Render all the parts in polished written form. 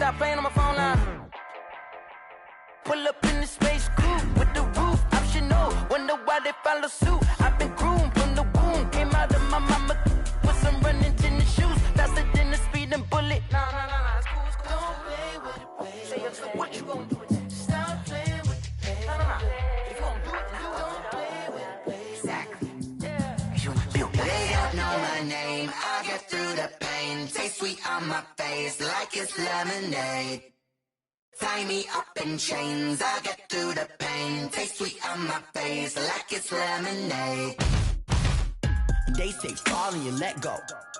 stop playing on my phone line. Pull up in the space coupe with the roof optional. Wonder why they follow suit. I've been groomed from the womb. Came out of my mama with some running tennis shoes. Faster than the speeding bullet. Nah, it's cool, it's cool. Don't play with it, baby. Say your truth. What you gonna do with it? Stop playing with it, baby. Nah. If you gonna do it, then don't play with it, baby. Exactly. Yeah. You feel me? They don't know my name. I get through the pain. Taste sweet on my face like it's lemonade. Tie me up in chains, I get through the pain. Taste sweet on my face like it's lemonade. They say fall and you let go,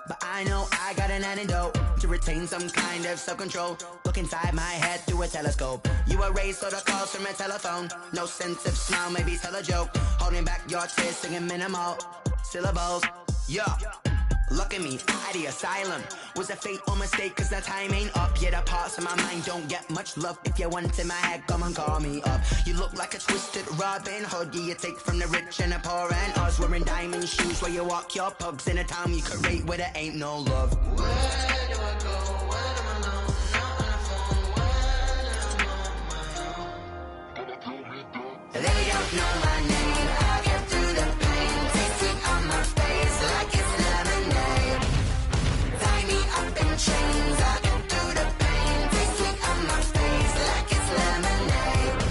but I know I got an antidote to retain some kind of self-control. Look inside my head through a telescope. You erase all the calls from a telephone. No sense of smile, maybe tell a joke. Holding back your tears, singing minimal syllables. Yeah. Look at me, out the asylum. Was a fate or mistake, cause the time ain't up. Yeah, the parts of my mind don't get much love. If you want in my head, come and call me up. You look like a twisted Robin Hood. Yeah, you take from the rich and the poor and us. Wearing diamond shoes while you walk your pugs in a town you could rate where there ain't no love. Where do I go? Where do I know? Not on the phone, when I'm on my own. They don't know my name. I get through the pain. Taste sweet on my face like it's lemonade. Tie me up in chains. I get through the pain. Taste sweet on my face like it's lemonade.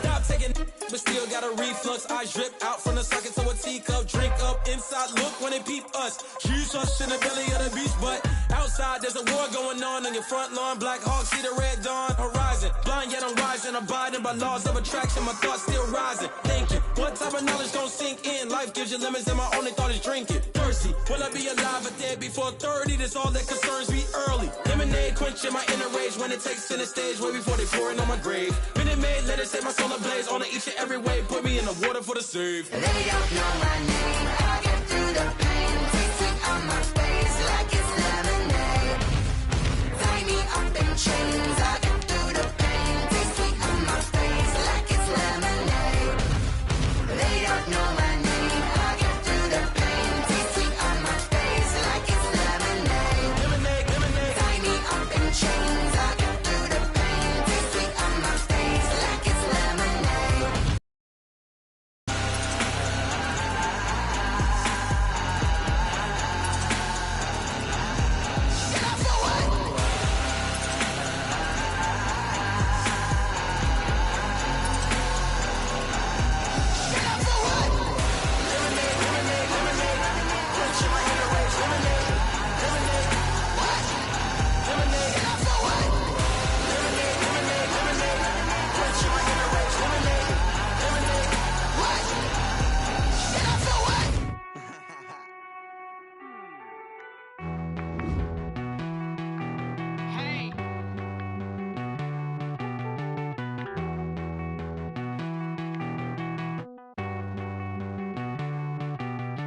Stop taking, but still got a reflux. Eyes drip out from the socket to a teacup. Drink up inside, look when they peep us. Choose us in the belly of the beast, but outside there's a war going on your front lawn. Black Hawk, see the red dawn horizon. Blind yet I'm rising, abiding by laws of attraction. My thoughts still rising, thinking what type of knowledge gon' sink in? Life gives you limits and my only thought is drinking. Thirsty, will I be alive or dead before 30? That's all that concerns me early. Lemonade quenching my inner rage when it takes center stage way before they pouring on my grave. Minute Maid, let it set my soul ablaze on each and every way. Put me in the water for the save. They don't know my name. I get through the pain. Taste sweet on my face like it's lemonade. Tie me up in chains. I get through the pain. Taste sweet on my face like it's lemonade. They don't know my name. I get through the pain. Taste sweet on my face like it's lemonade. Lemonade. Tie me up in chains. I get through the pain. Taste sweet on my face like it's lemonade.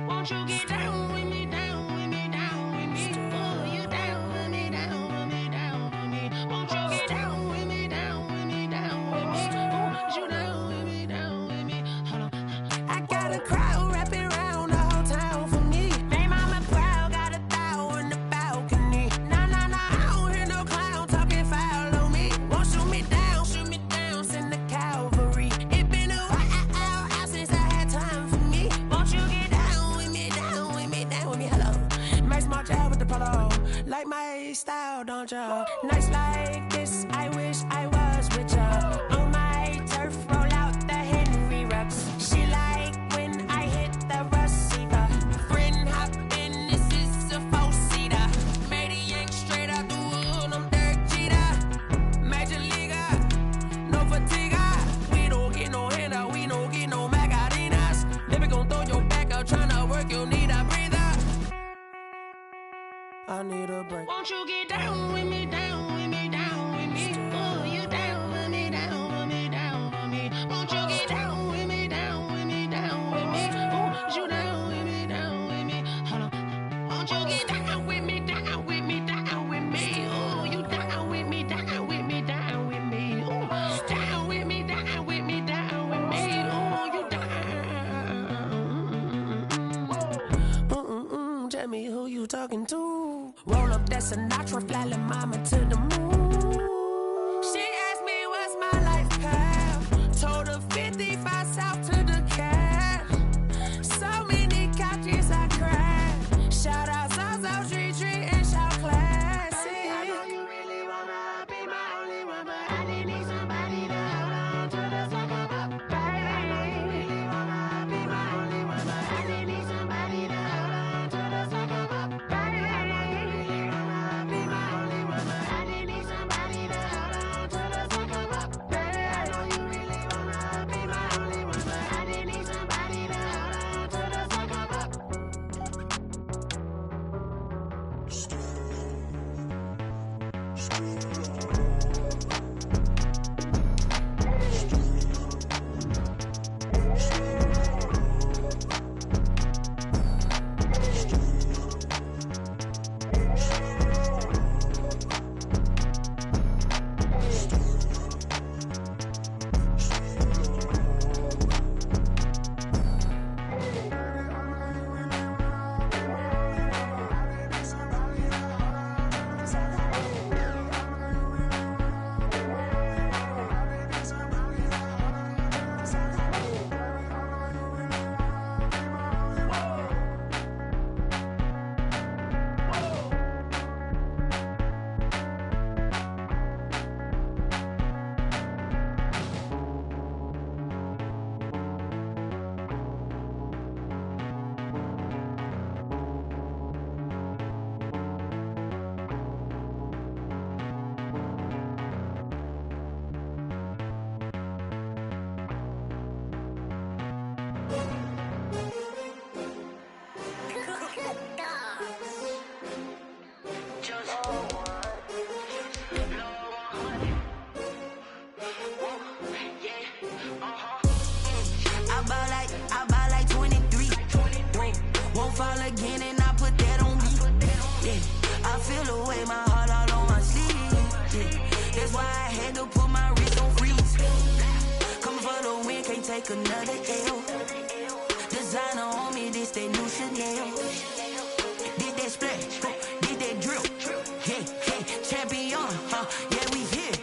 Won't you get down with me, down with me, down with me? Oh, you down with me, down with me, down with me. Won't you get down with me, down with me, down with me? Oh, you down with me, down with me? Hold on. I got a crowd wrapping around the whole town for me. They mama proud, got a thou in the balcony. Nah, I don't hear no clown talking foul on me. Won't shoot me down, send the cavalry. It been a while since I had time for me. Won't you get down with me, down with me, down with me? Hello. Max March out with the polo. Like my style, don't ya? Nights like this, I wish I was with ya. On my turf, roll out the Henry Rux. She like when I hit the receiver. Friend hop in, this is a four-seater. Made a yank straight out the wood, I'm Derek Jeter. Major leaguer, no fatigue. We don't get no handout, we don't get no Macarinas. Baby gon' throw your back out, tryna work, you need a breather. I need a break. Won't you get down with me, down with me, down with me? Oh, you down with me, down with me, down with me? Won't you get down with me, down with me, down with me? Oh, you down with me, down with me? Hold on. Won't you get down with me, down with me, down with me? Oh, you down with me, down with me, down with me? Oh, down with me, down with me, down with me? Oh, you down. Tell me who you talking to. Roll up that Sinatra, fly la mama to the moon. Take another L. Designer on me, this that new Chanel. Did that splash, did that drip. Yeah, champion, yeah, we here.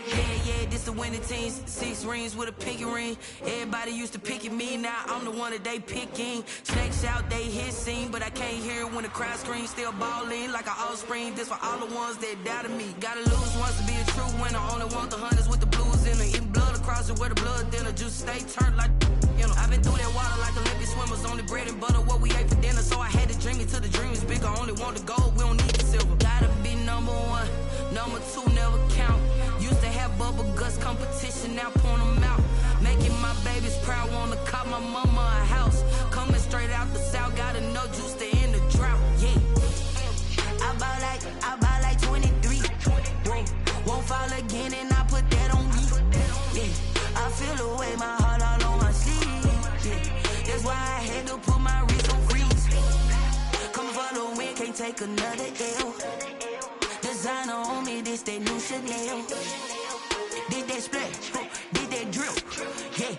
Yeah, this the winning team. 6 rings with a pinky ring. Everybody used to picking me, now I'm the one that they picking. Snakes out, they hissing, but I can't hear when the crowd screams. Still balling like an offspring. This for all the ones that doubted me. Gotta lose once to be a true winner. Only want the hunters with the blues in it. Eating blood across it where the blood dinner. Just stay turned like, you know. I've been through that water like Olympic swimmers. Only bread and butter what we ate for dinner. So I had to dream it till the dream is bigger. Only want the gold, we don't need the silver. Gotta be number 1, number 2 never count. Used to have bubble guts competition, now point them out. Making my babies proud, wanna cop my mama a house. Coming straight out the south, gotta know juice to end the drought. Yeah, I buy like 23. Won't fall again and I put that on me. Yeah, I feel the way, my heart all on my sleeve. Yeah, that's why I had to put my wrist on freeze. Coming for the win, can't take another L. Designer on me, this that new Chanel. Did that splash, did that drip. Yeah,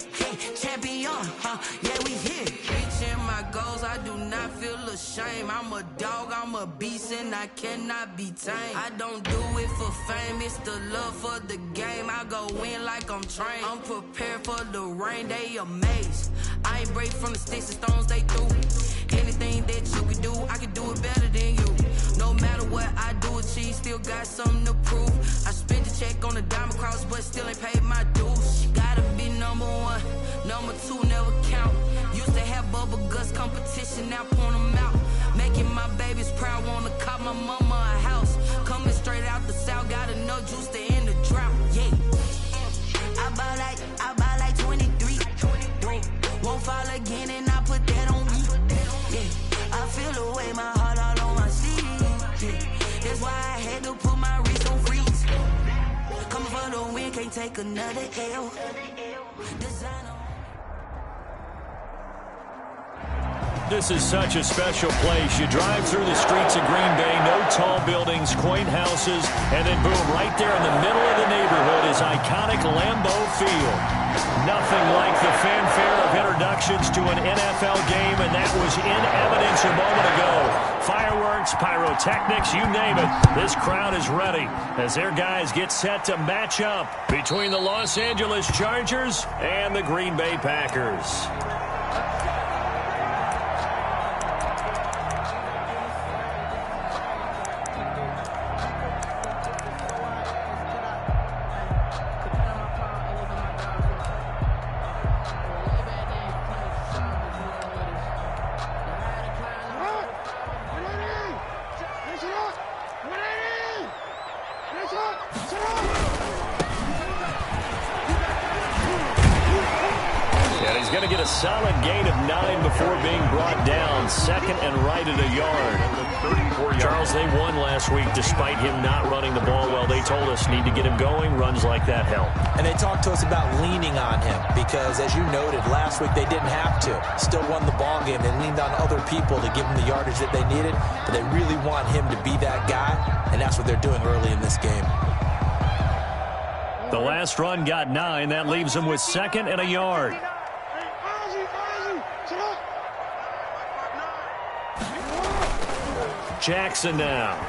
champion, yeah, we here. Reaching my goals, I do not feel ashamed. I'm a dog, I'm a beast, and I cannot be tamed. I don't do it for fame, it's the love for the game. I go in like I'm trained. I'm prepared for the rain, they amazed. I ain't break from the sticks and stones they threw. Anything that you can do, I can do it better than you. No matter what I do achieve, still got something to prove. I spent the check on the diamond cross, but still ain't paid my dues. Gotta be number 1, number 2 never count. Used to have bubble guts competition, now point them out. Making my babies proud, wanna cop my mama a house. Coming straight out the south, gotta know juice to end the drought. Yeah, I buy like 23. Won't fall again and I put that on me. Yeah, I feel the way, my heart all on my sleeve. Yeah, that's why I had to put my wrist on freeze. Coming for the win, can't take another L. Designer. This is such a special place. You drive through the streets of Green Bay, no tall buildings, quaint houses, and then boom, right there in the middle of the neighborhood is iconic Lambeau Field. Nothing like the fanfare of introductions to an NFL game, and that was in evidence a moment ago. Fireworks, pyrotechnics, you name it. This crowd is ready as their guys get set to match up between the Los Angeles Chargers and the Green Bay Packers. going to get a solid gain of 9 before being brought down. Second and right at a yard. Charles, they won last week despite him not running the ball well. They told us need to get him going. Runs like that help. And they talked to us about leaning on him because, as you noted, last week they didn't have to. Still won the ball game. They leaned on other people to give them the yardage that they needed, but they really want him to be that guy, and that's what they're doing early in this game. The last run got 9. That leaves them with second and a yard. Jackson now.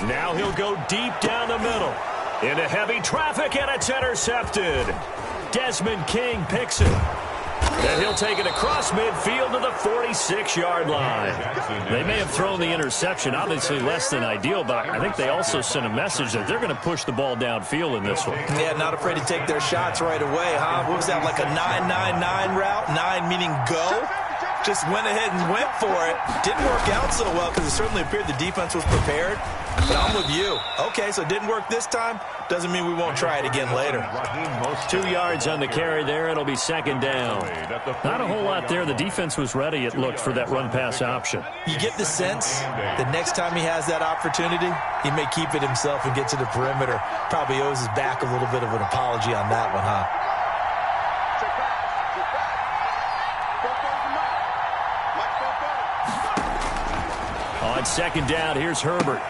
Now he'll go deep down the middle. Into heavy traffic, and it's intercepted. Desmond King picks it. And he'll take it across midfield to the 46-yard line. They may have thrown the interception, obviously less than ideal, but I think they also sent a message that they're going to push the ball downfield in this one. Yeah, not afraid to take their shots right away, huh? What was that, like a 9-9-9 route? 9 meaning go? Just went ahead and went for it. Didn't work out so well because it certainly appeared the defense was prepared. But I'm with you. Okay, so it didn't work this time. Doesn't mean we won't try it again later. 2 yards on the carry there. It'll be second down. Not a whole lot there. The defense was ready, it looked, for that run-pass option. You get the sense that next time he has that opportunity, he may keep it himself and get to the perimeter. Probably owes his back a little bit of an apology on that one, huh? On second down, here's Herbert.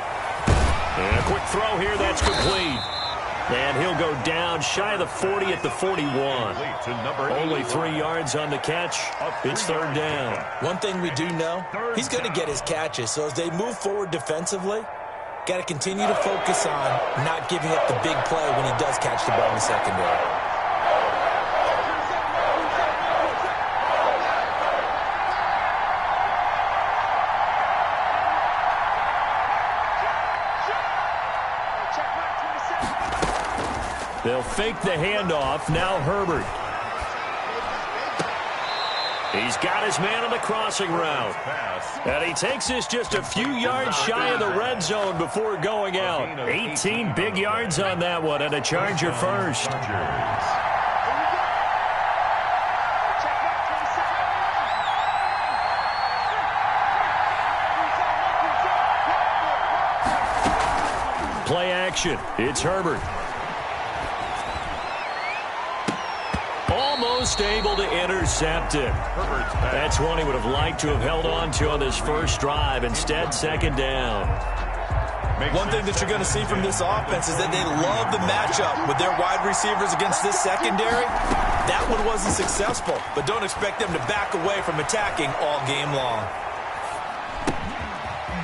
And a quick throw here, that's complete. And he'll go down shy of the 40 at the 41. Only 3 yards on the catch. It's third down. One thing we do know, he's going to get his catches. So as they move forward defensively, got to continue to focus on not giving up the big play when he does catch the ball in the secondary. They'll fake the handoff. Now Herbert. He's got his man on the crossing route. And he takes this just a few yards shy of the red zone before going out. 18 big yards on that one, and a Charger first. Play action. It's Herbert. Almost able to intercept it. That's one he would have liked to have held on to on this first drive. Instead, second down. One thing that you're going to see from this offense is that they love the matchup with their wide receivers against this secondary. That one wasn't successful, but don't expect them to back away from attacking all game long.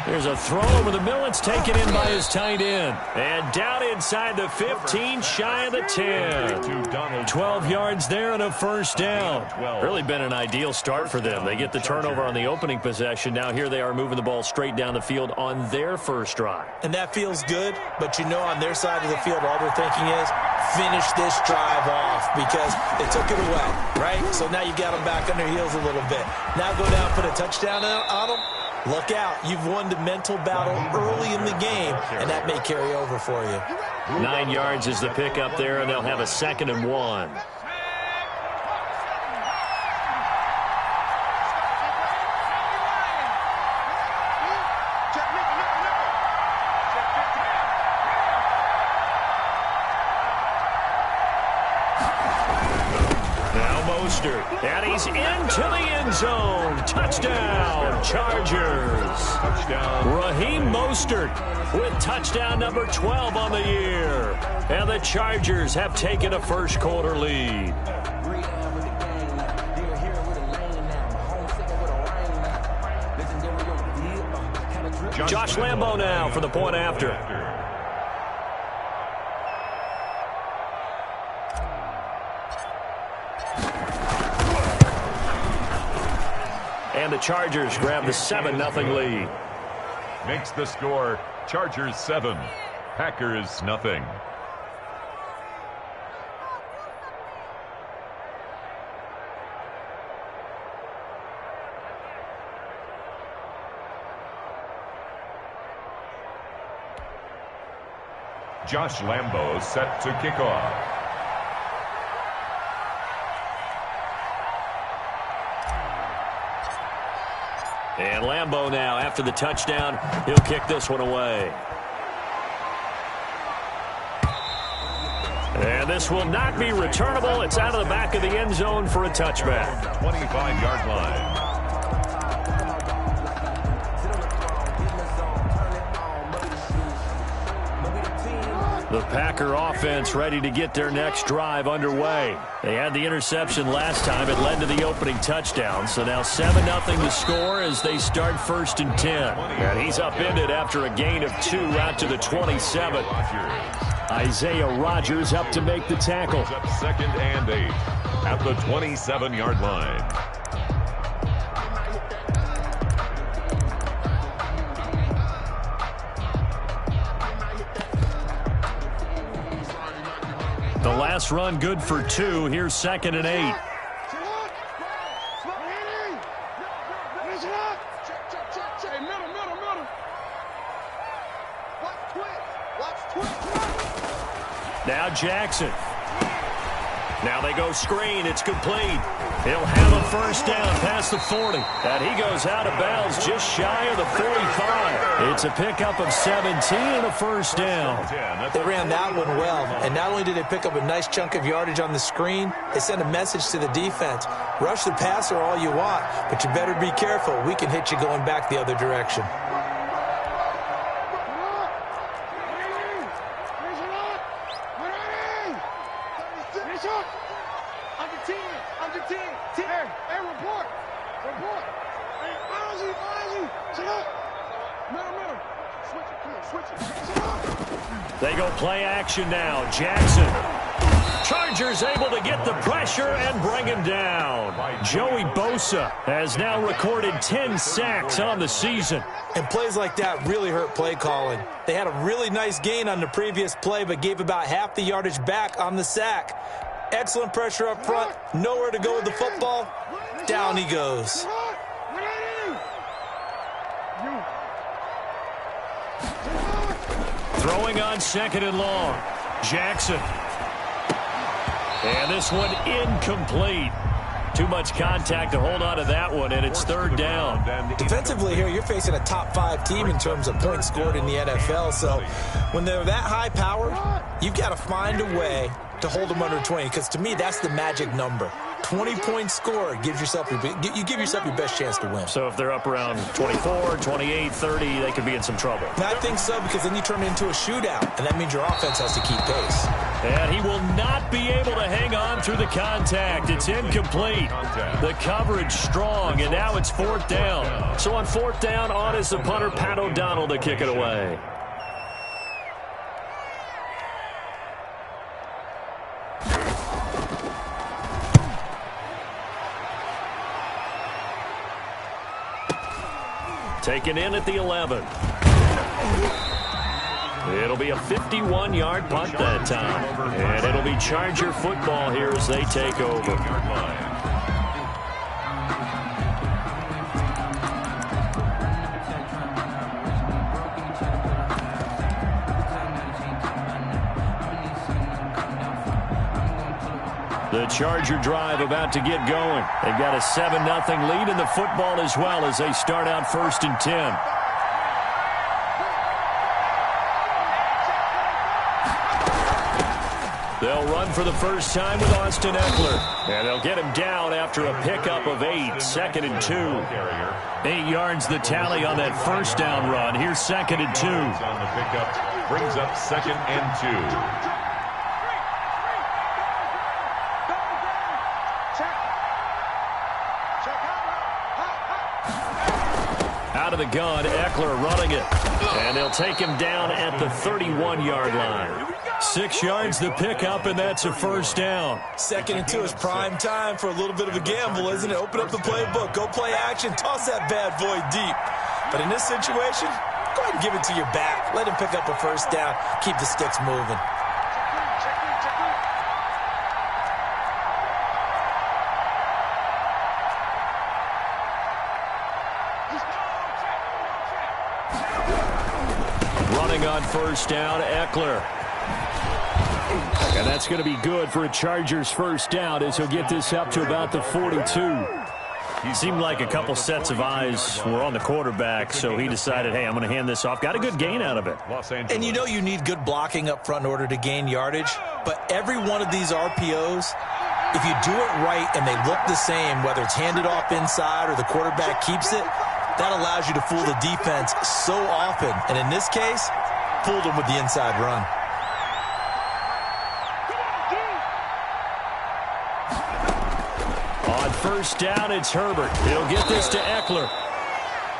There's a throw over the middle. It's taken in by his tight end. And down inside the 15, shy of the 10. 12 yards there and a first down. Really been an ideal start for them. They get the turnover on the opening possession. Now here they are moving the ball straight down the field on their first drive. And that feels good, but you know on their side of the field all they're thinking is finish this drive off because they took it away, right? So now you got them back on their heels a little bit. Now go down, put a touchdown on them. Look out. You've won the mental battle early in the game, and that may carry over for you. 9 yards is the pickup there, and they'll have a 2nd and 1. And he's into the end zone. Touchdown, Chargers. Raheem Mostert with touchdown number 12 on the year. And the Chargers have taken a first quarter lead. Josh Lambo now for the point after. And the Chargers grab the 7-0 lead. Makes the score Chargers 7, Packers nothing. Josh Lambo set to kick off. And Lambo now, after the touchdown, he'll kick this one away. And this will not be returnable. It's out of the back of the end zone for a touchback. 25-yard line. The Packer offense ready to get their next drive underway. They had the interception last time. It led to the opening touchdown. So now 7-0 to score as they start 1st and 10. And he's upended after a gain of 2 out to the 27. Isaiah Rodgers up to make the tackle. Up 2nd and 8 at the 27-yard line. The last run good for 2. Here's 2nd and 8. Now Jackson. Now they go screen. It's complete. He'll have a 1st down past the 40. And he goes out of bounds just shy of the 45. It's a pickup of 17 and a 1st down. They ran that one well. And not only did they pick up a nice chunk of yardage on the screen, they sent a message to the defense. Rush the passer all you want, but you better be careful. We can hit you going back the other direction. They go play action now. Jackson. Chargers able to get the pressure and bring him down. Joey Bosa has now recorded 10 sacks on the season. And plays like that really hurt play calling. They had a really nice gain on the previous play, but gave about half the yardage back on the sack. Excellent pressure up front. Nowhere to go with the football. Down he goes. Throwing on 2nd and long. Jackson. And this one incomplete. Too much contact to hold on to that one, and it's 3rd down. Defensively here, you're facing a top 5 team in terms of points scored in the NFL. So when they're that high powered, you've got to find a way to hold them under 20, because to me, that's the magic number. 20 points scored gives yourself you give yourself your best chance to win. So if they're up around 24, 28, 30, they could be in some trouble. And I think so, because then you turn it into a shootout, and that means your offense has to keep pace. And he will not be able to hang on through the contact. It's incomplete. The coverage strong, and now it's 4th down. So on 4th down, on is the punter, Pat O'Donnell, to kick it away. Taken in at the 11. It'll be a 51-yard punt that time. And it'll be Charger football here as they take over. The Charger drive about to get going. They've got a 7-0 lead in the football as well as they start out 1st and 10. They'll run for the first time with Austin Eckler. And they'll get him down after a pickup of 8, 2nd and 2. 8 yards the tally on that 1st down run. Here's 2nd and 2. On the pickup, brings up 2nd and 2. Out of the gun, Eckler running it. And they'll take him down at the 31-yard line. 6 yards the pickup, and that's a 1st down. 2nd and 2 is prime time for a little bit of a gamble, isn't it? Open up the playbook, go play action, toss that bad boy deep. But in this situation, go ahead and give it to your back. Let him pick up a 1st down, keep the sticks moving. Running on 1st down, Eckler. And that's going to be good for a Chargers first down as he'll get this up to about the 42. He seemed like a couple sets of eyes were on the quarterback, so he decided, hey, I'm going to hand this off. Got a good gain out of it. And you know you need good blocking up front in order to gain yardage, but every one of these RPOs, if you do it right and they look the same, whether it's handed off inside or the quarterback keeps it, that allows you to fool the defense so often. And in this case, fooled them with the inside run. On first down, it's Herbert. He'll get this to Eckler.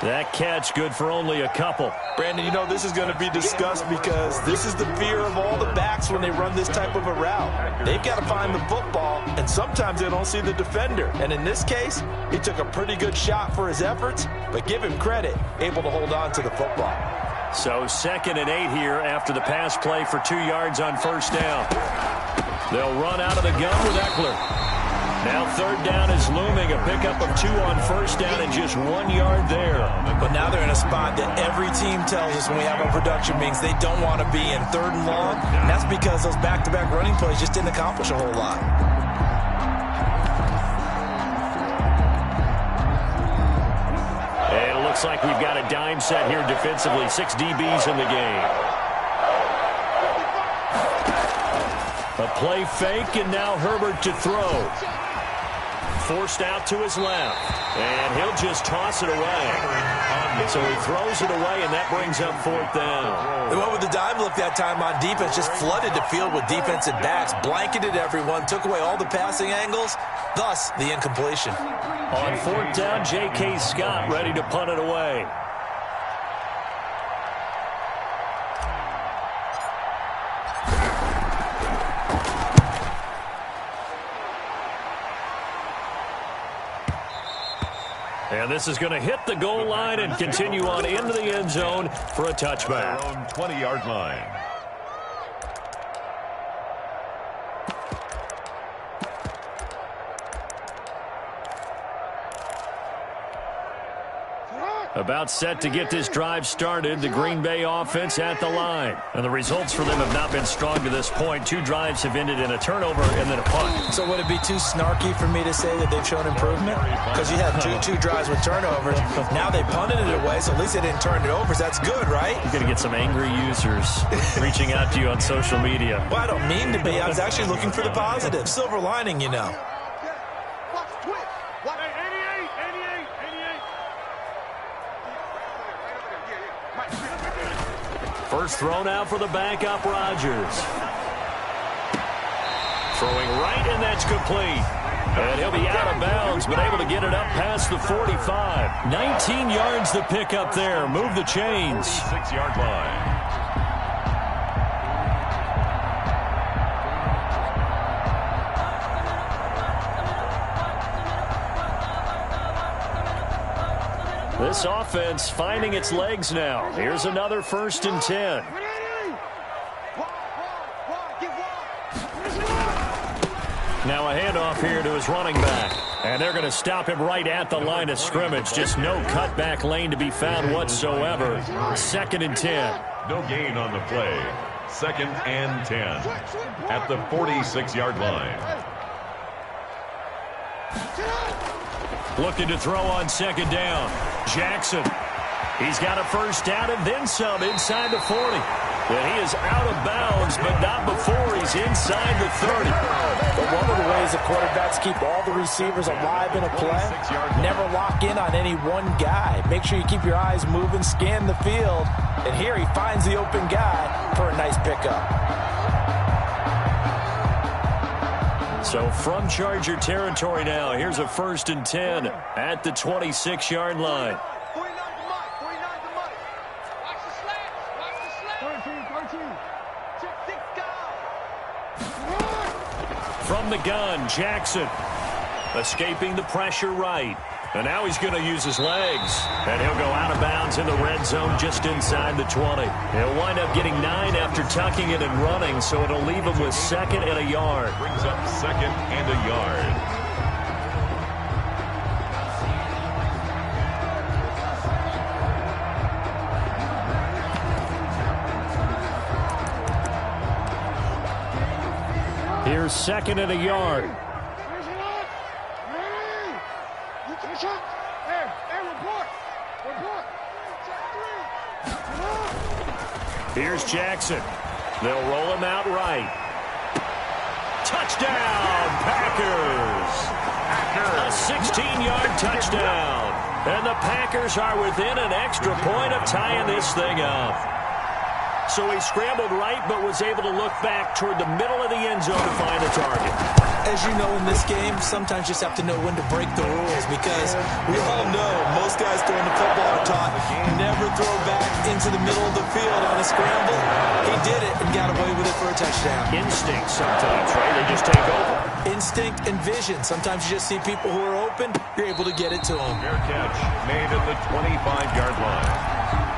That catch good for only a couple. Brandon, you know this is going to be discussed because this is the fear of all the backs when they run this type of a route. They've got to find the football, and sometimes they don't see the defender. And in this case, he took a pretty good shot for his efforts, but give him credit, able to hold on to the football. So 2nd and 8 here after the pass play for 2 yards on first down. They'll run out of the gun with Eckler. Now 3rd down is looming, a pickup of 2 on first down and just 1 yard there. But now they're in a spot that every team tells us when we have our production meetings they don't want to be in 3rd and long. And that's because those back-to-back running plays just didn't accomplish a whole lot. And it looks like we've got a dime set here defensively. 6 DBs in the game. A play fake, and now Herbert to throw. Forced out to his left, and he'll just toss it away. So he throws it away, and that brings up 4th down. They went with the dime look that time on defense, just flooded the field with defensive backs, blanketed everyone, took away all the passing angles, thus the incompletion. On 4th down, J.K. Scott ready to punt it away. And this is going to hit the goal line and continue on into the end zone for a touchback. Around 20-yard line. About set to get this drive started, the Green Bay offense at the line. And the results for them have not been strong to this point. 2 drives have ended in a turnover and then a punt. So would it be too snarky for me to say that they've shown improvement? Because you had two drives with turnovers. Now they punted it away, so at least they didn't turn it over. So that's good, right? You're going to get some angry users reaching out to you on social media. Well, I don't mean to be. I was actually looking for the positive. Silver lining, you know. First thrown out for the backup, Rodgers. Throwing right, and that's complete. And he'll be out of bounds, but able to get it up past the 45. 19 yards to pick up there. Move the chains. 6-yard line. This offense finding its legs now. Here's another 1st and 10. Now a handoff here to his running back. And they're going to stop him right at the line of scrimmage. Just no cutback lane to be found whatsoever. 2nd and 10. No gain on the play. 2nd and 10 at the 46-yard line. Looking to throw on 2nd down. Jackson. He's got a first down and then some inside the 40. And he is out of bounds, but not before he's inside the 30. But one of the ways the quarterbacks keep all the receivers alive in a play, never lock in on any one guy. Make sure you keep your eyes moving, scan the field. And here he finds the open guy for a nice pickup. So from Charger territory now, here's a 1st and 10 at the 26-yard line. From the gun, Jackson escaping the pressure right. And now he's going to use his legs. And he'll go out of bounds in the red zone just inside the 20. He'll wind up getting 9 after tucking it and running, so it'll leave him with 2nd and a yard. Brings up 2nd and a yard. Here's second and a yard. Here's Jackson. They'll roll him out right. Touchdown, Packers! A 16-yard touchdown. And the Packers are within an extra point of tying this thing up. So he scrambled right, but was able to look back toward the middle of the end zone to find the target. As you know, in this game, sometimes you just have to know when to break the rules, because we all know most guys throwing the football are taught never throw back into the middle of the field on a scramble. He did it and got away with it for a touchdown. Instinct sometimes, right? They just take over. Instinct and vision. Sometimes you just see people who are open, you're able to get it to them. Fair catch made at the 25-yard line.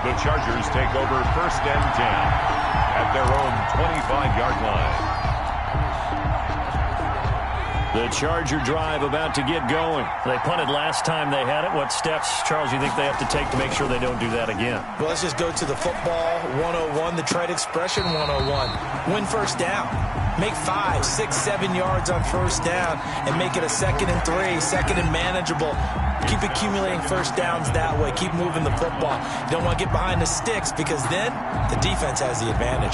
The Chargers take over 1st and 10 at their own 25-yard line. The Charger drive about to get going. They punted last time they had it. What steps, Charles, you think they have to take to make sure they don't do that again? Well, let's just go to the football 101, the trade expression 101. Win first down. Make 5, 6, 7 yards on first down and make it a 2nd and 3, 2nd and manageable. Keep accumulating first downs that way. Keep moving the football. You don't want to get behind the sticks, because then the defense has the advantage.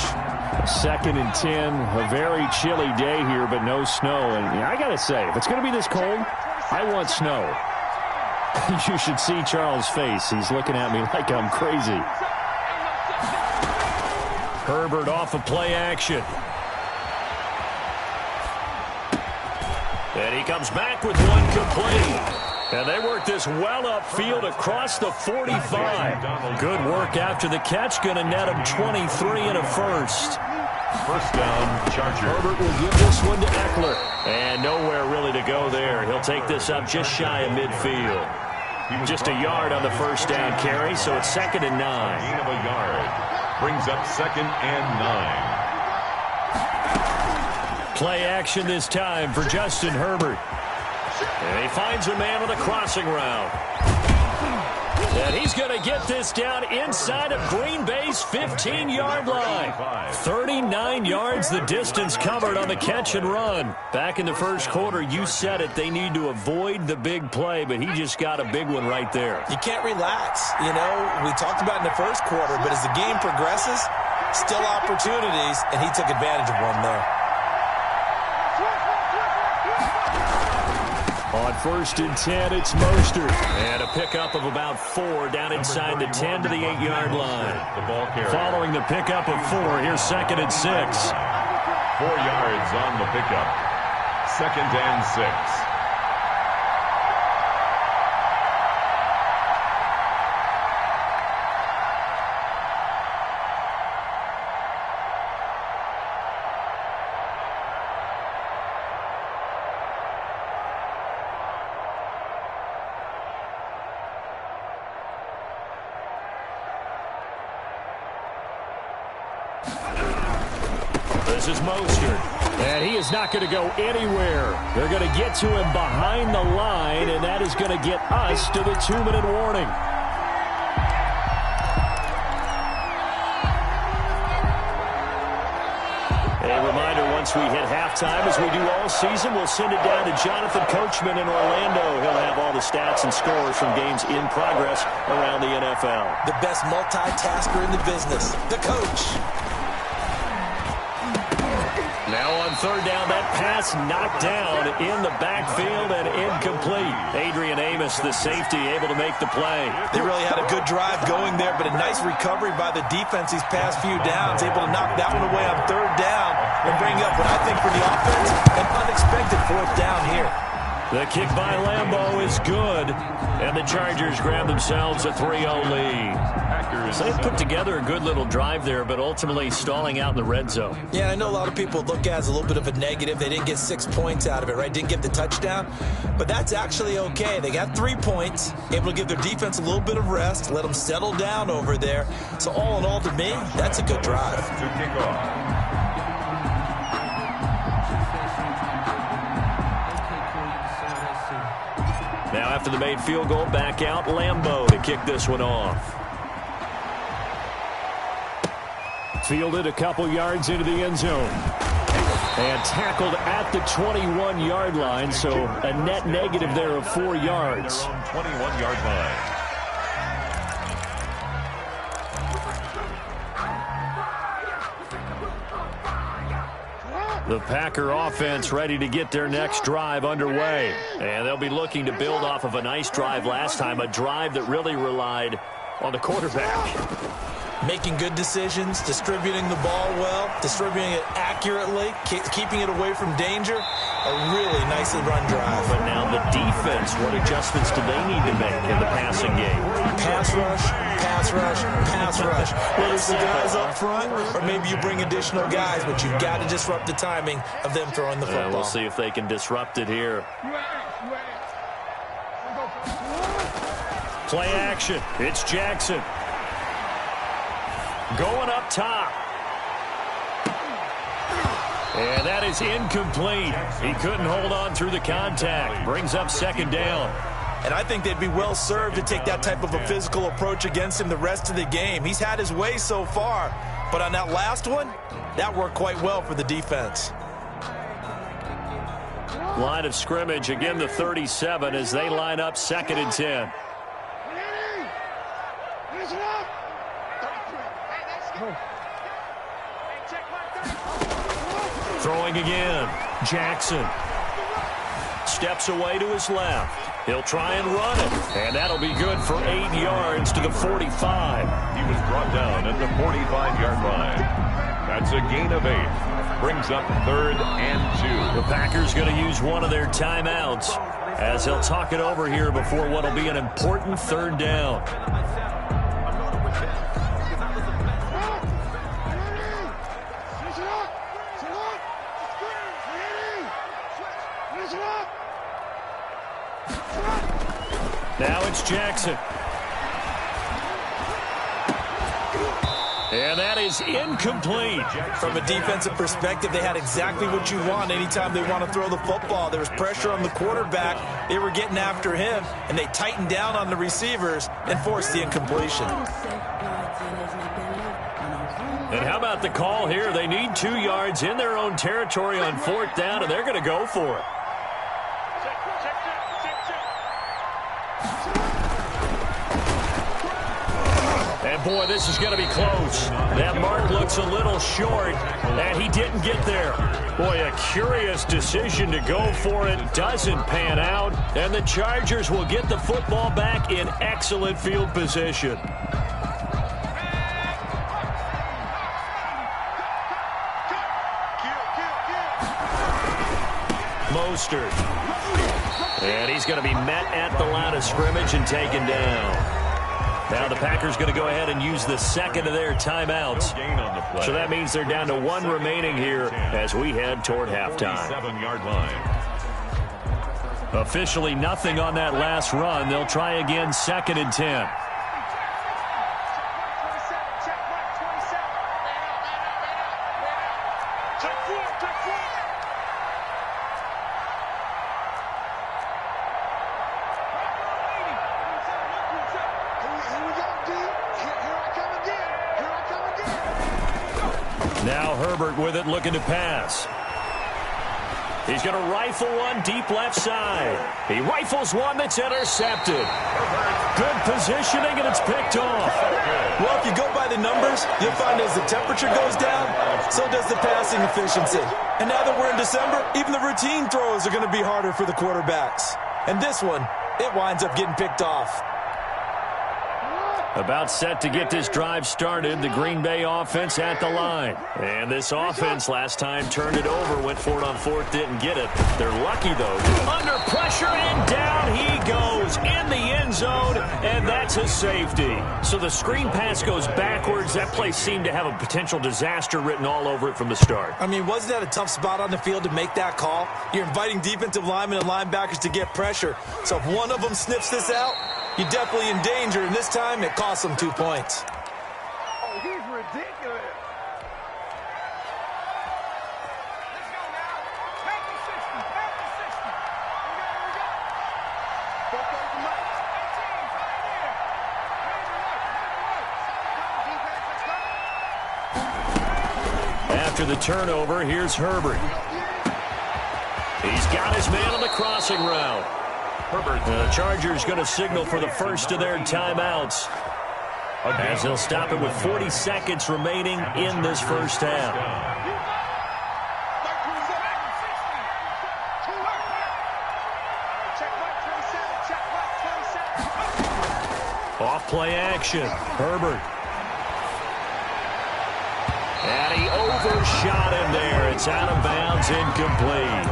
2nd and 10, a very chilly day here, but no snow. And I got to say, if it's going to be this cold, I want snow. You should see Charles' face. He's looking at me like I'm crazy. Herbert off of play action. And he comes back with one complete. And they work this well upfield across the 45. Good work after the catch. Going to net him 23 and a first. First down, Charger. Herbert will give this one to Eckler. And nowhere really to go there. He'll take this up just shy of midfield. Just a yard on the first down carry, so it's 2nd and 9. Gain of a yard. Brings up 2nd and 9. Play action this time for Justin Herbert. And he finds a man on the crossing route. And he's going to get this down inside of Green Bay's 15-yard line. 39 yards the distance covered on the catch and run. Back in the first quarter, you said it, they need to avoid the big play, but he just got a big one right there. You can't relax. You know, we talked about in the first quarter, but as the game progresses, still opportunities, and he took advantage of one there. On 1st and 10, it's Mostert. And a pickup of about 4 down inside the 10 to the 8-yard line. The ball carrier. Following the pickup of 4, here's 2nd and 6. 4 yards on the pickup. 2nd and 6. This is Mostert. And he is not going to go anywhere. They're going to get to him behind the line, and that is going to get us to the 2-minute warning. A reminder, once we hit halftime, as we do all season, we'll send it down to Jonathan Coachman in Orlando. He'll have all the stats and scores from games in progress around the NFL. The best multitasker in the business, the coach. Now on 3rd down, that pass knocked down in the backfield and incomplete. Adrian Amos, the safety, able to make the play. They really had a good drive going there, but a nice recovery by the defense these past few downs. Able to knock that one away on 3rd down and bring up what I think for the offense, an unexpected 4th down here. The kick by Lambeau is good, and the Chargers grab themselves a 3-0 lead. So they put together a good little drive there, but ultimately stalling out in the red zone. Yeah, I know a lot of people look at it as a little bit of a negative. They didn't get 6 points out of it, right? Didn't get the touchdown. But that's actually okay. They got 3 points, able to give their defense a little bit of rest, let them settle down over there. So all in all, to me, that's a good drive. To kick off. Now after the made field goal, back out Lambeau to kick this one off. Fielded a couple yards into the end zone. And tackled at the 21-yard line, so a net negative there of 4 yards. 21-yard line. The Packer offense ready to get their next drive underway. And they'll be looking to build off of a nice drive last time, a drive that really relied on the quarterback. Making good decisions, distributing the ball well, distributing it accurately, keeping it away from danger. A really nicely run drive. But now the defense, what adjustments do they need to make in the passing game? Pass rush, pass rush, pass rush. Whether it's the guys up front or maybe you bring additional guys, but you've got to disrupt the timing of them throwing the football. We'll see if they can disrupt it here. Play action. It's Jackson. Going up top. And that is incomplete. He couldn't hold on through the contact. Brings up second down. And I think they'd be well served to take that type of a physical approach against him the rest of the game. He's had his way so far. But on that last one, that worked quite well for the defense. Line of scrimmage, again the 37 as they line up 2nd and 10. Throwing again. Jackson steps away to his left. He'll try and run it. And that'll be good for 8 yards to the 45. He was brought down at the 45-yard line. That's a gain of 8. Brings up 3rd and 2. The Packers going to use one of their timeouts as they'll talk it over here before what will be an important 3rd down. Now it's Jackson. And that is incomplete. From a defensive perspective, they had exactly what you want anytime they want to throw the football. There was pressure on the quarterback. They were getting after him, and they tightened down on the receivers and forced the incompletion. And how about the call here? They need 2 yards in their own territory on 4th down, and they're going to go for it. And boy, this is going to be close. That mark looks a little short, and he didn't get there. Boy, a curious decision to go for it. Doesn't pan out, and the Chargers will get the football back in excellent field position. Mostert. And he's going to be met at the line of scrimmage and taken down. Now the Packers going to go ahead and use the 2nd of their timeouts. So that means they're down to 1 remaining here as we head toward halftime. 7-yard line. Officially nothing on that last run. They'll try again 2nd and 10. Now Herbert with it, looking to pass. He's going to rifle one deep left side. He rifles one that's intercepted. Good positioning, and it's picked off. Well, if you go by the numbers, you'll find as the temperature goes down, so does the passing efficiency. And now that we're in December, even the routine throws are going to be harder for the quarterbacks. And this one, it winds up getting picked off. About set to get this drive started, the Green Bay offense at the line. And this offense last time turned it over, went for it on 4th, didn't get it. They're lucky, though. Under pressure, and down he goes in the end zone, and that's a safety. So the screen pass goes backwards. That play seemed to have a potential disaster written all over it from the start. I mean, wasn't that a tough spot on the field to make that call? You're inviting defensive linemen and linebackers to get pressure. So if one of them sniffs this out, you're definitely in danger, and this time it costs them 2 points. Oh, he's ridiculous. Let's go now. Back to 60. Back to 60. Here we go. Both those are right. 18, right here. Raise it up. Defense, let's go. after the turnover. Here's Herbert. He's got his man on the crossing route. Herbert. The Chargers going to signal for the first of their timeouts, as they'll stop it with 40 seconds remaining in this first half. Off play action. Herbert. And he overshot him there. It's out of bounds, incomplete.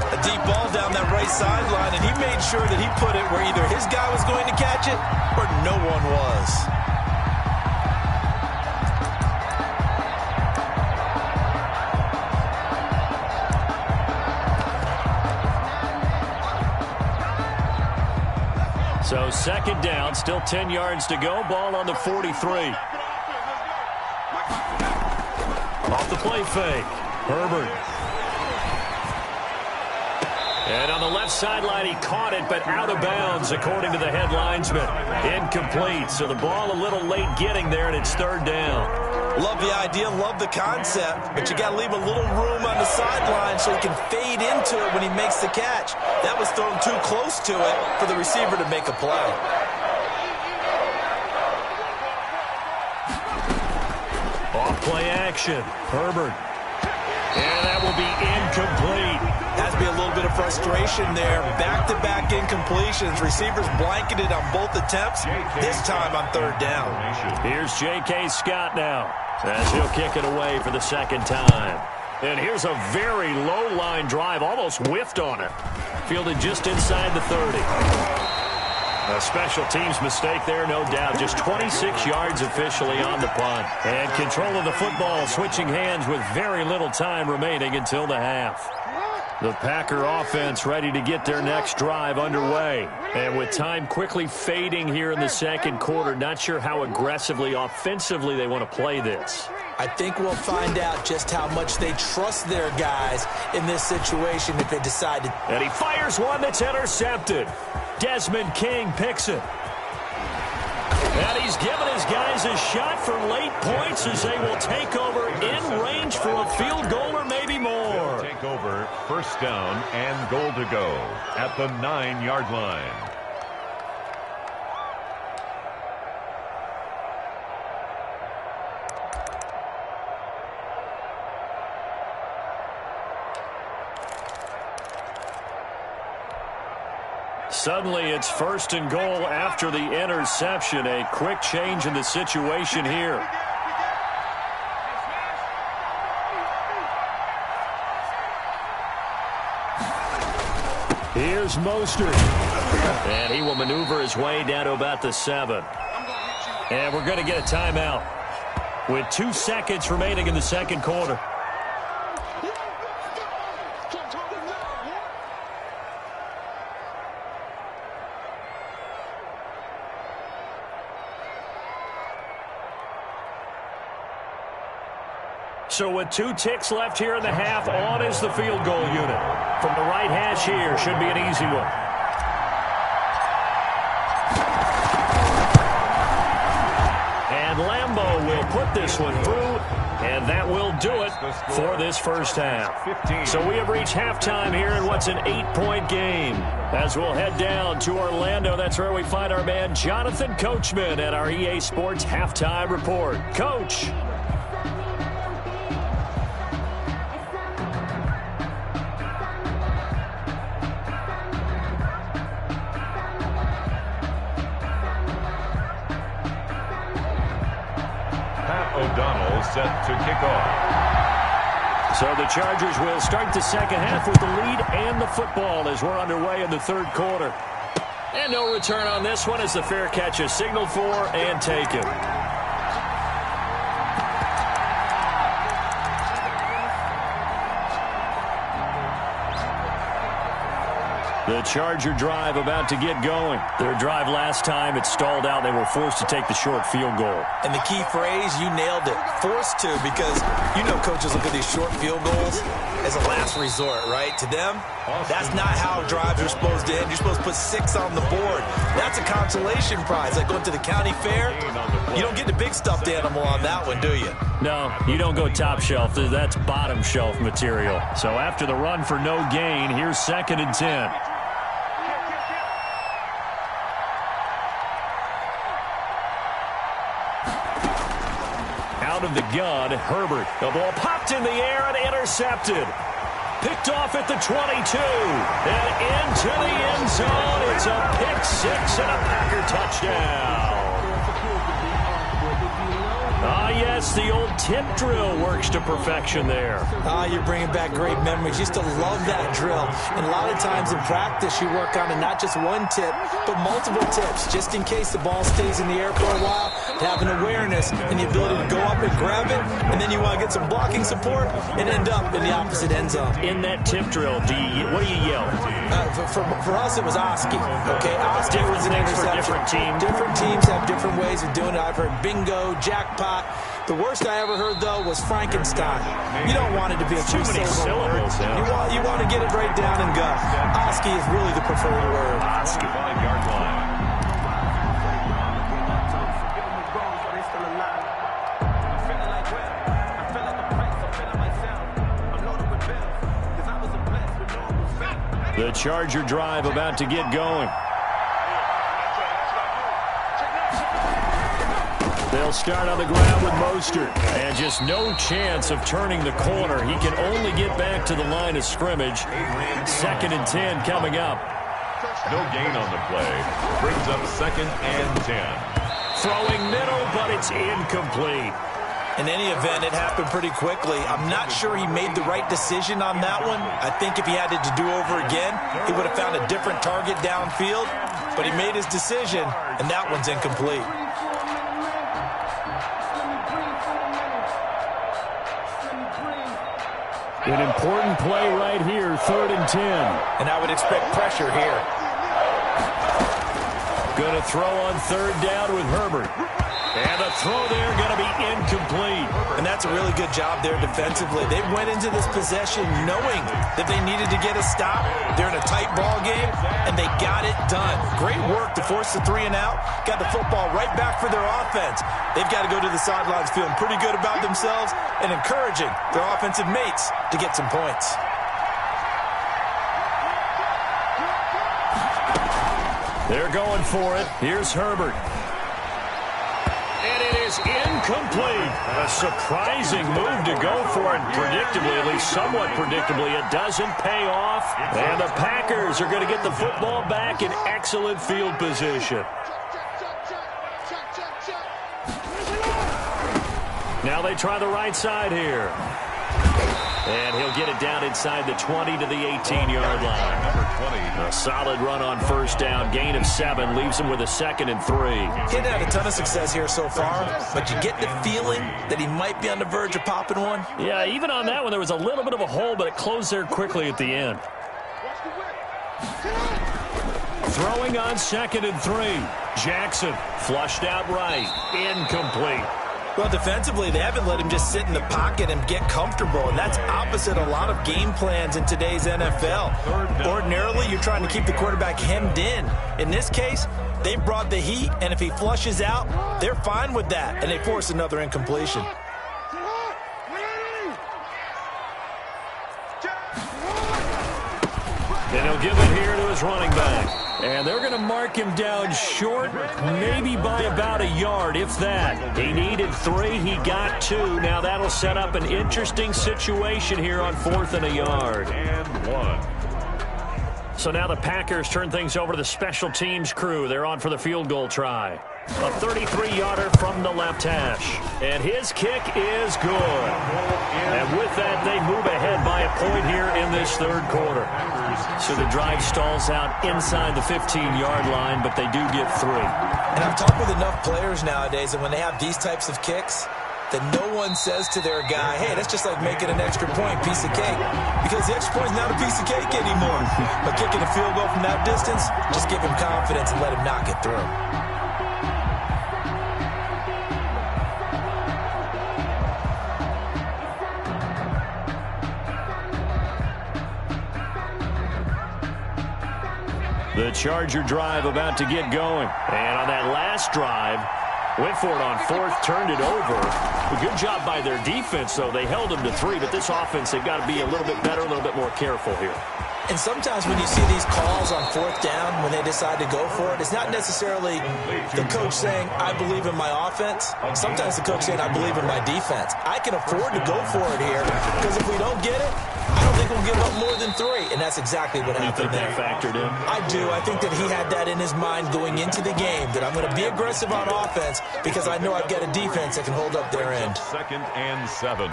A deep ball down that right sideline, and he made sure that he put it where either his guy was going to catch it or no one was. So second down, still 10 yards to go. Ball on the 43. Off the play fake. Herbert. And on the left sideline, he caught it, but out of bounds, according to the head linesman. Incomplete. So the ball a little late getting there, and it's third down. Love the idea, love the concept, but you got to leave a little room on the sideline so he can fade into it when he makes the catch. That was thrown too close to it for the receiver to make a play. Off play action. Herbert. And that will be incomplete. Has to be a little bit of frustration there. Back-to-back incompletions. Receivers blanketed on both attempts, this time on third down. Here's J.K. Scott now, as he'll kick it away for the second time. And here's a very low-line drive, almost whiffed on it. Fielded just inside the 30. A special teams mistake there, no doubt. Just 26 yards officially on the punt. And control of the football switching hands with very little time remaining until the half. The Packer offense ready to get their next drive underway. And with time quickly fading here in the second quarter, not sure how aggressively, offensively they want to play this. I think we'll find out just how much they trust their guys in this situation if they decide to. And he fires one that's intercepted. Desmond King picks it. And he's given his guys a shot for late points as they will take over in range for a field goal or maybe more. Take over, first down and goal to go at the 9-yard line. Suddenly it's first and goal after the interception. A quick change in the situation here. Here's Mostert. And he will maneuver his way down to about the 7. And we're going to get a timeout with 2 seconds remaining in the second quarter. So with 2 ticks left here in the half, on is the field goal unit. From the right hash here, should be an easy one. And Lambeau will put this one through, and that will do it for this first half. So we have reached halftime here in what's an 8-point game. As we'll head down to Orlando, that's where we find our man Jonathan Coachman at our EA Sports Halftime Report. Coach. Set to kick off. So the Chargers will start the second half with the lead and the football as we're underway in the third quarter. And no return on this one as the fair catch is signaled for and taken. The Charger drive about to get going. Their drive last time, it stalled out. They were forced to take the short field goal. And the key phrase, you nailed it. Forced to, because you know coaches look at these short field goals as a last resort, right? To them, that's not how drives are supposed to end. You're supposed to put 6 on the board. That's a consolation prize. Like going to the county fair, you don't get the big stuffed animal on that one, do you? No, you don't go top shelf. That's bottom shelf material. So after the run for no gain, here's 2nd and 10. Out of the gun, Herbert. The ball popped in the air and intercepted. Picked off at the 22. And into the end zone. It's a pick six and a Packer touchdown. Ah, yes, the old tip drill works to perfection there. You're bringing back great memories. Used to love that drill. And a lot of times in practice, you work on it, not just one tip, but multiple tips, just in case the ball stays in the air for a while, to have an awareness and the ability to go up and grab it, and then you want to get some blocking support and end up in the opposite end zone. In that tip drill, what do you yell? For us, it was Oski. Okay, Oski was an interception. Different teams. Different teams have different ways of doing it. I've heard bingo, jackpot. The worst I ever heard, though, was Frankenstein. You don't want it to be a too many syllables. Yeah. You want to get it right down and go. Oski is really the preferred word. Oski. 5-yard line. The Charger drive about to get going. They'll start on the ground with Mostert. And just no chance of turning the corner. He can only get back to the line of scrimmage. 2nd and 10 coming up. No gain on the play. Brings up 2nd and 10. Throwing middle, but it's incomplete. In any event, it happened pretty quickly. I'm not sure he made the right decision on that one. I think if he had it to do over again, he would have found a different target downfield. But he made his decision, and that one's incomplete. An important play right here, 3rd and 10. And I would expect pressure here. Going to throw on 3rd down with Herbert. And the throw there going to be incomplete. And that's a really good job there defensively. They went into this possession knowing that they needed to get a stop. They're in a tight ball game, and they got it done. Great work to force the 3 and out. Got the football right back for their offense. They've got to go to the sidelines feeling pretty good about themselves and encouraging their offensive mates to get some points. They're going for it. Here's Herbert. And it is incomplete. A surprising move to go for it. Predictably, at least somewhat predictably, it doesn't pay off. And the Packers are going to get the football back in excellent field position. Now they try the right side here. And he'll get it down inside the 20 to the 18-yard line. Number 20. A solid run on 1st down. Gain of 7 leaves him with a 2nd and 3. He hadn't had a ton of success here so far, but you get the feeling that he might be on the verge of popping one. Yeah, even on that one, there was a little bit of a hole, but it closed there quickly at the end. Throwing on 2nd and 3. Jackson flushed out right. Incomplete. Well, defensively, they haven't let him just sit in the pocket and get comfortable, and that's opposite a lot of game plans in today's NFL. Ordinarily, you're trying to keep the quarterback hemmed in. In this case, they brought the heat, and if he flushes out, they're fine with that, and they force another incompletion. And he'll give it here to his running back. And they're going to mark him down short, maybe by about a yard, if that. He needed 3. He got 2. Now that'll set up an interesting situation here on 4th and a yard. And 1. So now the Packers turn things over to the special teams crew. They're on for the field goal try. A 33-yarder from the left hash. And his kick is good. And with that, they move ahead by a point here in this 3rd quarter. So the drive stalls out inside the 15-yard line, but they do get 3. And I've talked with enough players nowadays, and when they have these types of kicks, that no one says to their guy, hey, that's just like making an extra point, piece of cake. Because the extra point is not a piece of cake anymore. But kicking a field goal from that distance, just give him confidence and let him knock it through. The Charger drive about to get going. And on that last drive, went for it on 4th, turned it over. Well, good job by their defense, though. They held them to 3, but this offense, they've got to be a little bit better, a little bit more careful here. And sometimes when you see these calls on 4th down, when they decide to go for it, it's not necessarily the coach saying, I believe in my offense. Sometimes the coach saying, I believe in my defense. I can afford to go for it here because if we don't get it, I don't think we'll give up more than 3. And that's exactly what happened there. You think that factored in? I do. I think that he had that in his mind going into the game, that I'm going to be aggressive on offense because I know I've got a defense that can hold up their end. 2nd and 7.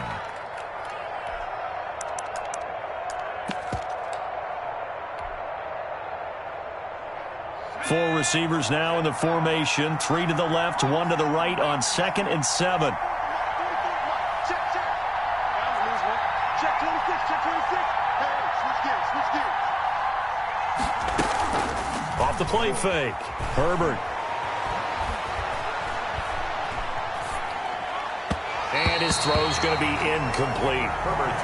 Four receivers now in the formation. 3 to the left, 1 to the right on 2nd and 7. Check. Check 26, check 26. Hey, switch gears. Off the play fake. Herbert. And his throw's going to be incomplete.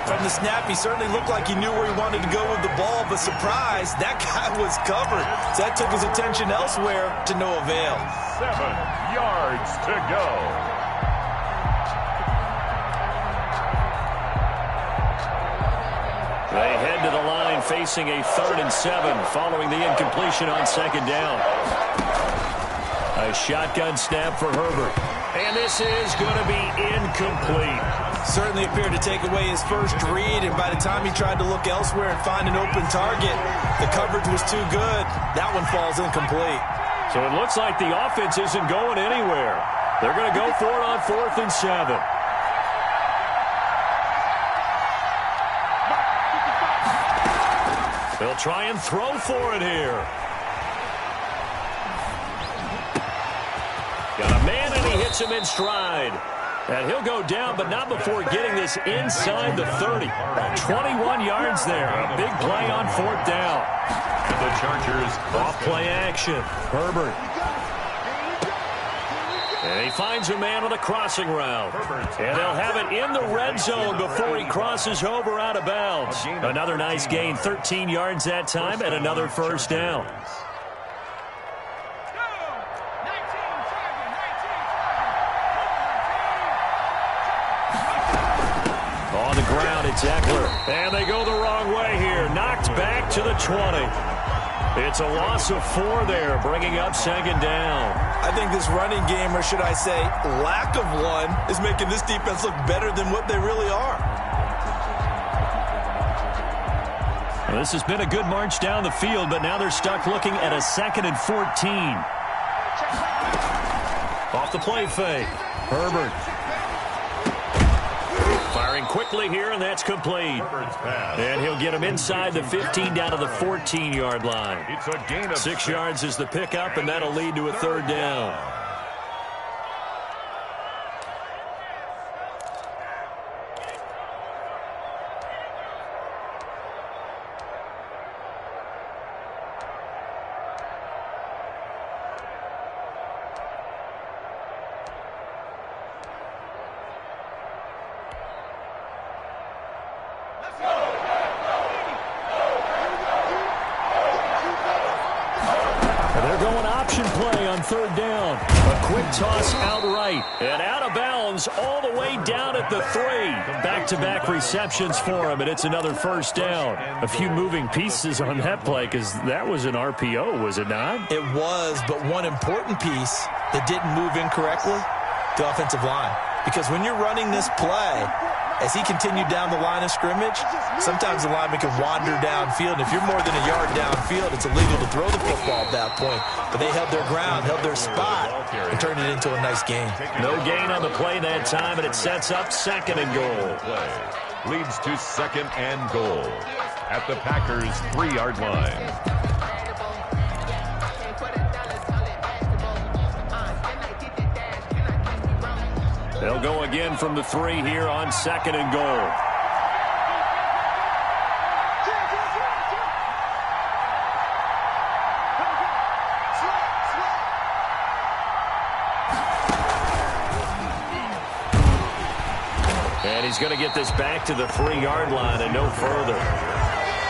From the snap, he certainly looked like he knew where he wanted to go with the ball, but surprise, that guy was covered. So that took his attention elsewhere to no avail. 7 yards to go. They head to the line facing a 3rd and 7 following the incompletion on 2nd down. A shotgun snap for Herbert. And this is going to be incomplete. Certainly appeared to take away his first read, and by the time he tried to look elsewhere and find an open target, the coverage was too good. That one falls incomplete. So it looks like the offense isn't going anywhere. They're going to go for it on 4th and 7. They'll try and throw for it here. Got a man, and he hits him in stride. And he'll go down, but not before getting this inside the 30. 21 yards there. A big play on 4th down. And the Chargers off play action. Herbert. And he finds a man on a crossing route. And they'll have it in the red zone before he crosses over out of bounds. Another nice gain, 13 yards that time, and another 1st down. On the ground, it's Eckler. And they go the wrong way here. Knocked back to the 20. It's a loss of 4 there, bringing up 2nd down. I think this running game, or should I say lack of one, is making this defense look better than what they really are. Well, this has been a good march down the field, but now they're stuck looking at a 2nd and 14. Off the play fake. Herbert. Firing quickly here, and that's complete. And he'll get him inside the 15 down to the 14-yard line. It's a gain of 6 yards is the pickup, and that'll lead to a 3rd down. They're going option play on 3rd down. A quick toss outright and out of bounds all the way down at the 3. Back-to-back receptions for him, and it's another 1st down. A few moving pieces on that play because that was an RPO, was it not? It was, but one important piece that didn't move incorrectly, the offensive line. Because when you're running this play, as he continued down the line of scrimmage, sometimes the lineman can wander downfield. And if you're more than a yard downfield, it's illegal to throw the football at that point. But they held their ground, held their spot, and turned it into a nice gain. No gain on the play that time, and it sets up 2nd and goal. leads to 2nd and goal at the Packers' 3-yard line. They'll go again from the 3 here on 2nd and goal. And he's going to get this back to the 3-yard line and no further.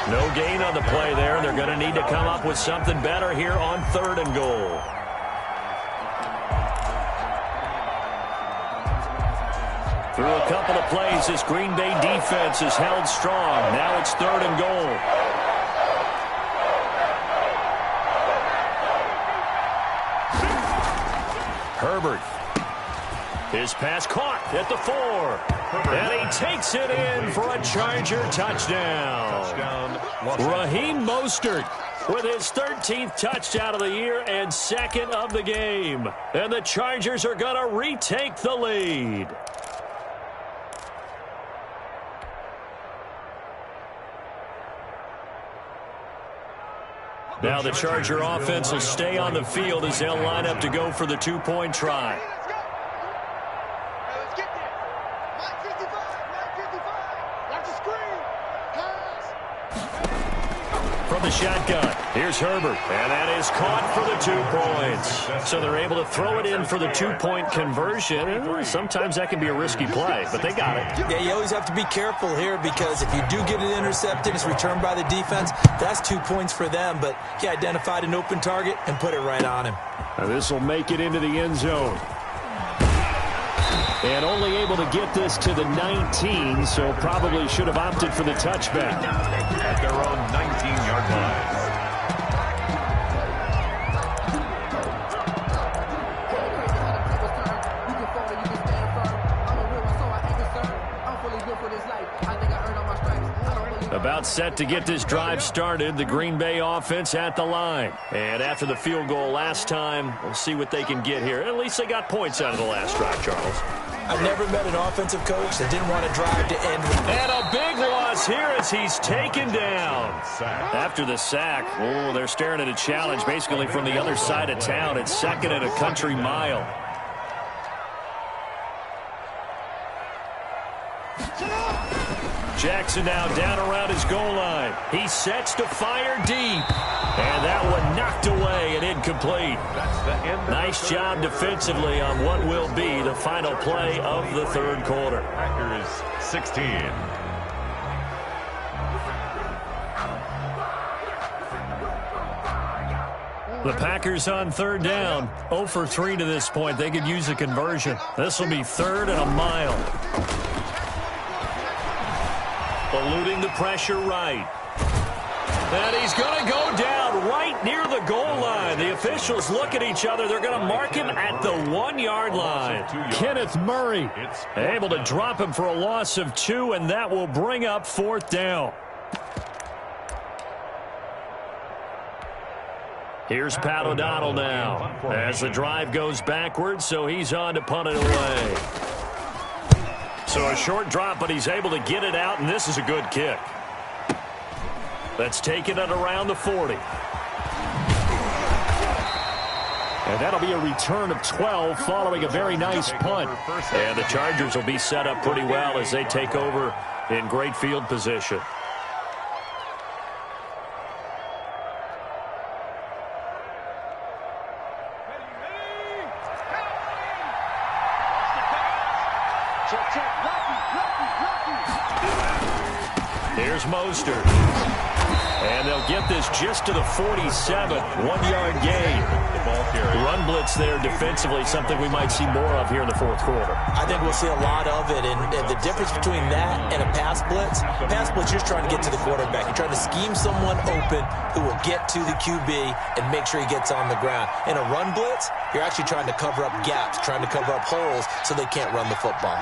No gain on the play there. They're going to need to come up with something better here on 3rd and goal. Through a couple of plays, this Green Bay defense is held strong. Now it's 3rd and goal. Herbert. His pass caught at the 4. And he takes it in for a Charger touchdown. Raheem Mostert with his 13th touchdown of the year and 2nd of the game. And the Chargers are going to retake the lead. Now the Charger offense will stay on the field as they'll line up to go for the 2-point try. Let's get there. 9:55. Watch the screen. Pass. From the shotgun, here's Herbert, and that is caught for the 2 points. So they're able to throw it in for the 2-point conversion. Sometimes that can be a risky play, but they got it. Yeah, you always have to be careful here because if you do get it intercepted, it's returned by the defense. That's 2 points for them, but he identified an open target and put it right on him. Now this will make it into the end zone. And only able to get this to the 19, so probably should have opted for the touchback. At their own 19-yard line. About set to get this drive started, the Green Bay offense at the line. And after the field goal last time, we'll see what they can get here. At least they got points out of the last drive, Charles. I've never met an offensive coach that didn't want to drive to end with. And a big loss here as he's taken down. After the sack, oh, they're staring at a challenge basically from the other side of town. It's 2nd and a country mile. Jackson now down around his goal line. He sets to fire deep. And that one knocked away and incomplete. Nice job defensively on what will be the final play of the 3rd quarter. Packers 16. The Packers on 3rd down. 0 for 3 to this point. They could use a conversion. This will be 3rd and a mile. Eluding the pressure right. And he's going to go down right near the goal line. The officials look at each other. They're going to mark him at the 1-yard line. Kenneth Murray able to drop him for a loss of 2, and that will bring up 4th down. Here's Pat O'Donnell now as the drive goes backwards, so he's on to punt it away. So a short drop, but he's able to get it out, and this is a good kick. That's taken at around the 40. And that'll be a return of 12 following a very nice punt. And the Chargers will be set up pretty well as they take over in great field position. Here's Mostert. And they'll get this just to the 47. 1-yard gain. Run blitz there defensively, something we might see more of here in the 4th quarter. I think we'll see a lot of it. And the difference between that and a pass blitz, you're just trying to get to the quarterback. You're trying to scheme someone open who will get to the QB and make sure he gets on the ground. In a run blitz, you're actually trying to cover up gaps, trying to cover up holes so they can't run the football.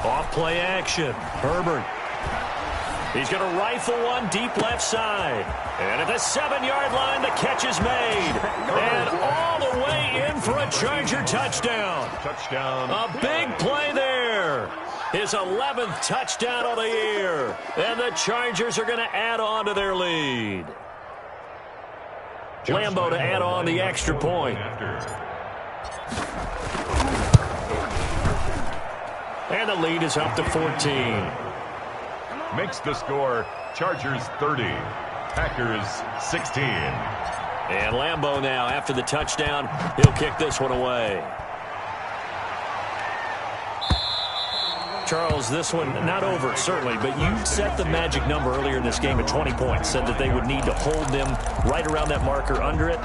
Off play action. Herbert. He's going to rifle one deep left side. And at the 7-yard line, the catch is made. And all the way in for a Charger touchdown. A big play there. His 11th touchdown of the year. And the Chargers are going to add on to their lead. Lambeau to add on the extra point. And the lead is up to 14. Makes the score Chargers 30, Packers 16. And Lambeau now, after the touchdown, he'll kick this one away. Charles, this one not over, certainly, but you set the magic number earlier in this game at 20 points, said that they would need to hold them right around that marker under it.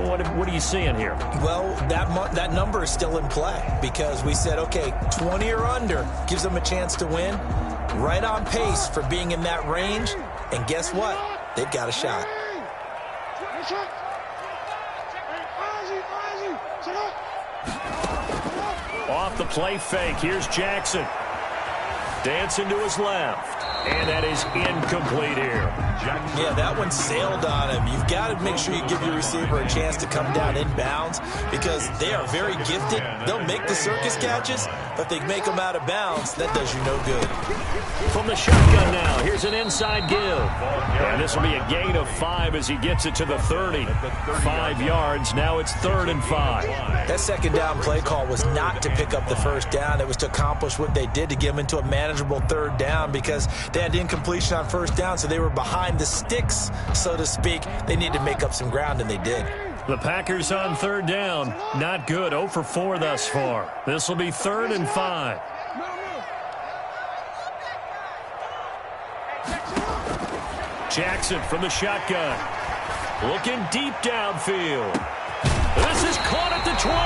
What are you seeing here? Well, that number is still in play because we said, okay, 20 or under gives them a chance to win. Right on pace for being in that range. And guess what? They've got a shot. Off the play fake. Here's Jackson. Dancing to his left. And that is incomplete here. Yeah, that one sailed on him. You've got to make sure you give your receiver a chance to come down inbounds because they are very gifted. They'll make the circus catches, but they make them out of bounds. That does you no good. From the shotgun now, here's an inside give. And this will be a gain of 5 as he gets it to the 30. 5 yards. Now it's 3rd and 5. That second down play call was not to pick up the first down. It was to accomplish what they did to get them into a manageable 3rd down because they had incompletion on first down, so they were behind the sticks, so to speak. They needed to make up some ground, and they did. The Packers on 3rd down. Not good. 0 for 4 thus far. This will be 3rd and 5. Jackson from the shotgun. Looking deep downfield. This is caught at the 20.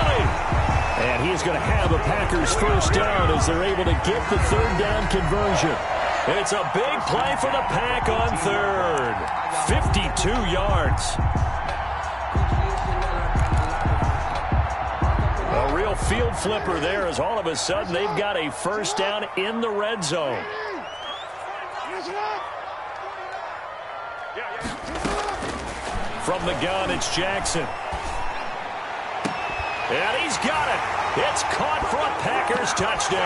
And he is going to have a Packers first down as they're able to get the 3rd down conversion. It's a big play for the Pack on 3rd. 52 yards. A real field flipper there as all of a sudden they've got a first down in the red zone. From the gun, it's Jackson. And he's got it. It's caught for a Packers touchdown.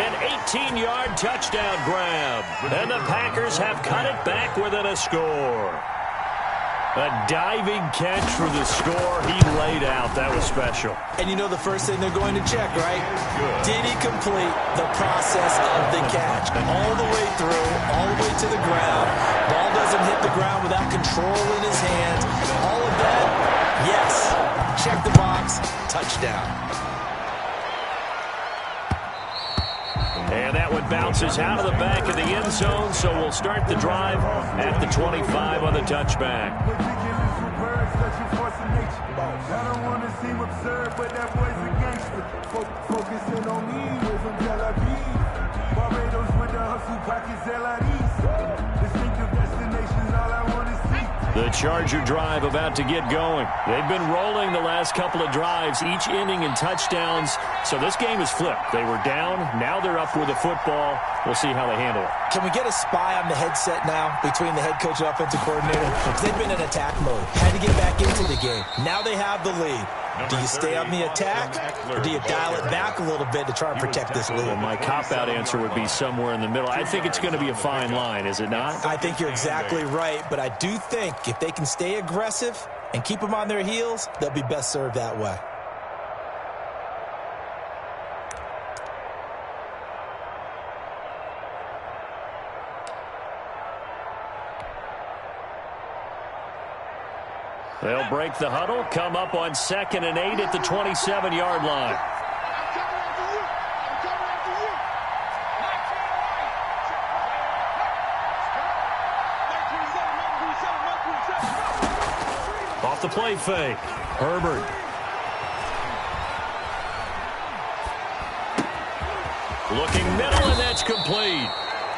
An 18-yard touchdown grab. And the Packers have cut it back within a score. A diving catch for the score. He laid out. That was special. And you know the first thing they're going to check, right? Did he complete the process of the catch? All the way through, all the way to the ground. Ball doesn't hit the ground without control in his hands. All of that, yes. Check the box. Touchdown. And that one bounces out of the back of the end zone, so we'll start the drive at the 25 on the touchback. I don't want to seem absurd, but that boy's a gangster. Focusing on me, we're from Tel Aviv. Barbados with the hustle pockets, LIDs. Distinctive destinations, all I want to see. The Charger drive about to get going. They've been rolling the last couple of drives, each inning in touchdowns. So this game is flipped. They were down. Now they're up with the football. We'll see how they handle it. Can we get a spy on the headset now between the head coach and offensive coordinator? Because they've been in attack mode. Had to get back into the game. Now they have the lead. Do you stay on the attack, or do you dial it back a little bit to try and protect this lead? Well, my cop-out answer would be somewhere in the middle. I think it's going to be a fine line, is it not? I think you're exactly right, but I do think if they can stay aggressive and keep them on their heels, they'll be best served that way. They'll break the huddle, come up on 2nd and 8 at the 27-yard line. Off the play fake, Herbert. Looking middle, and that's complete.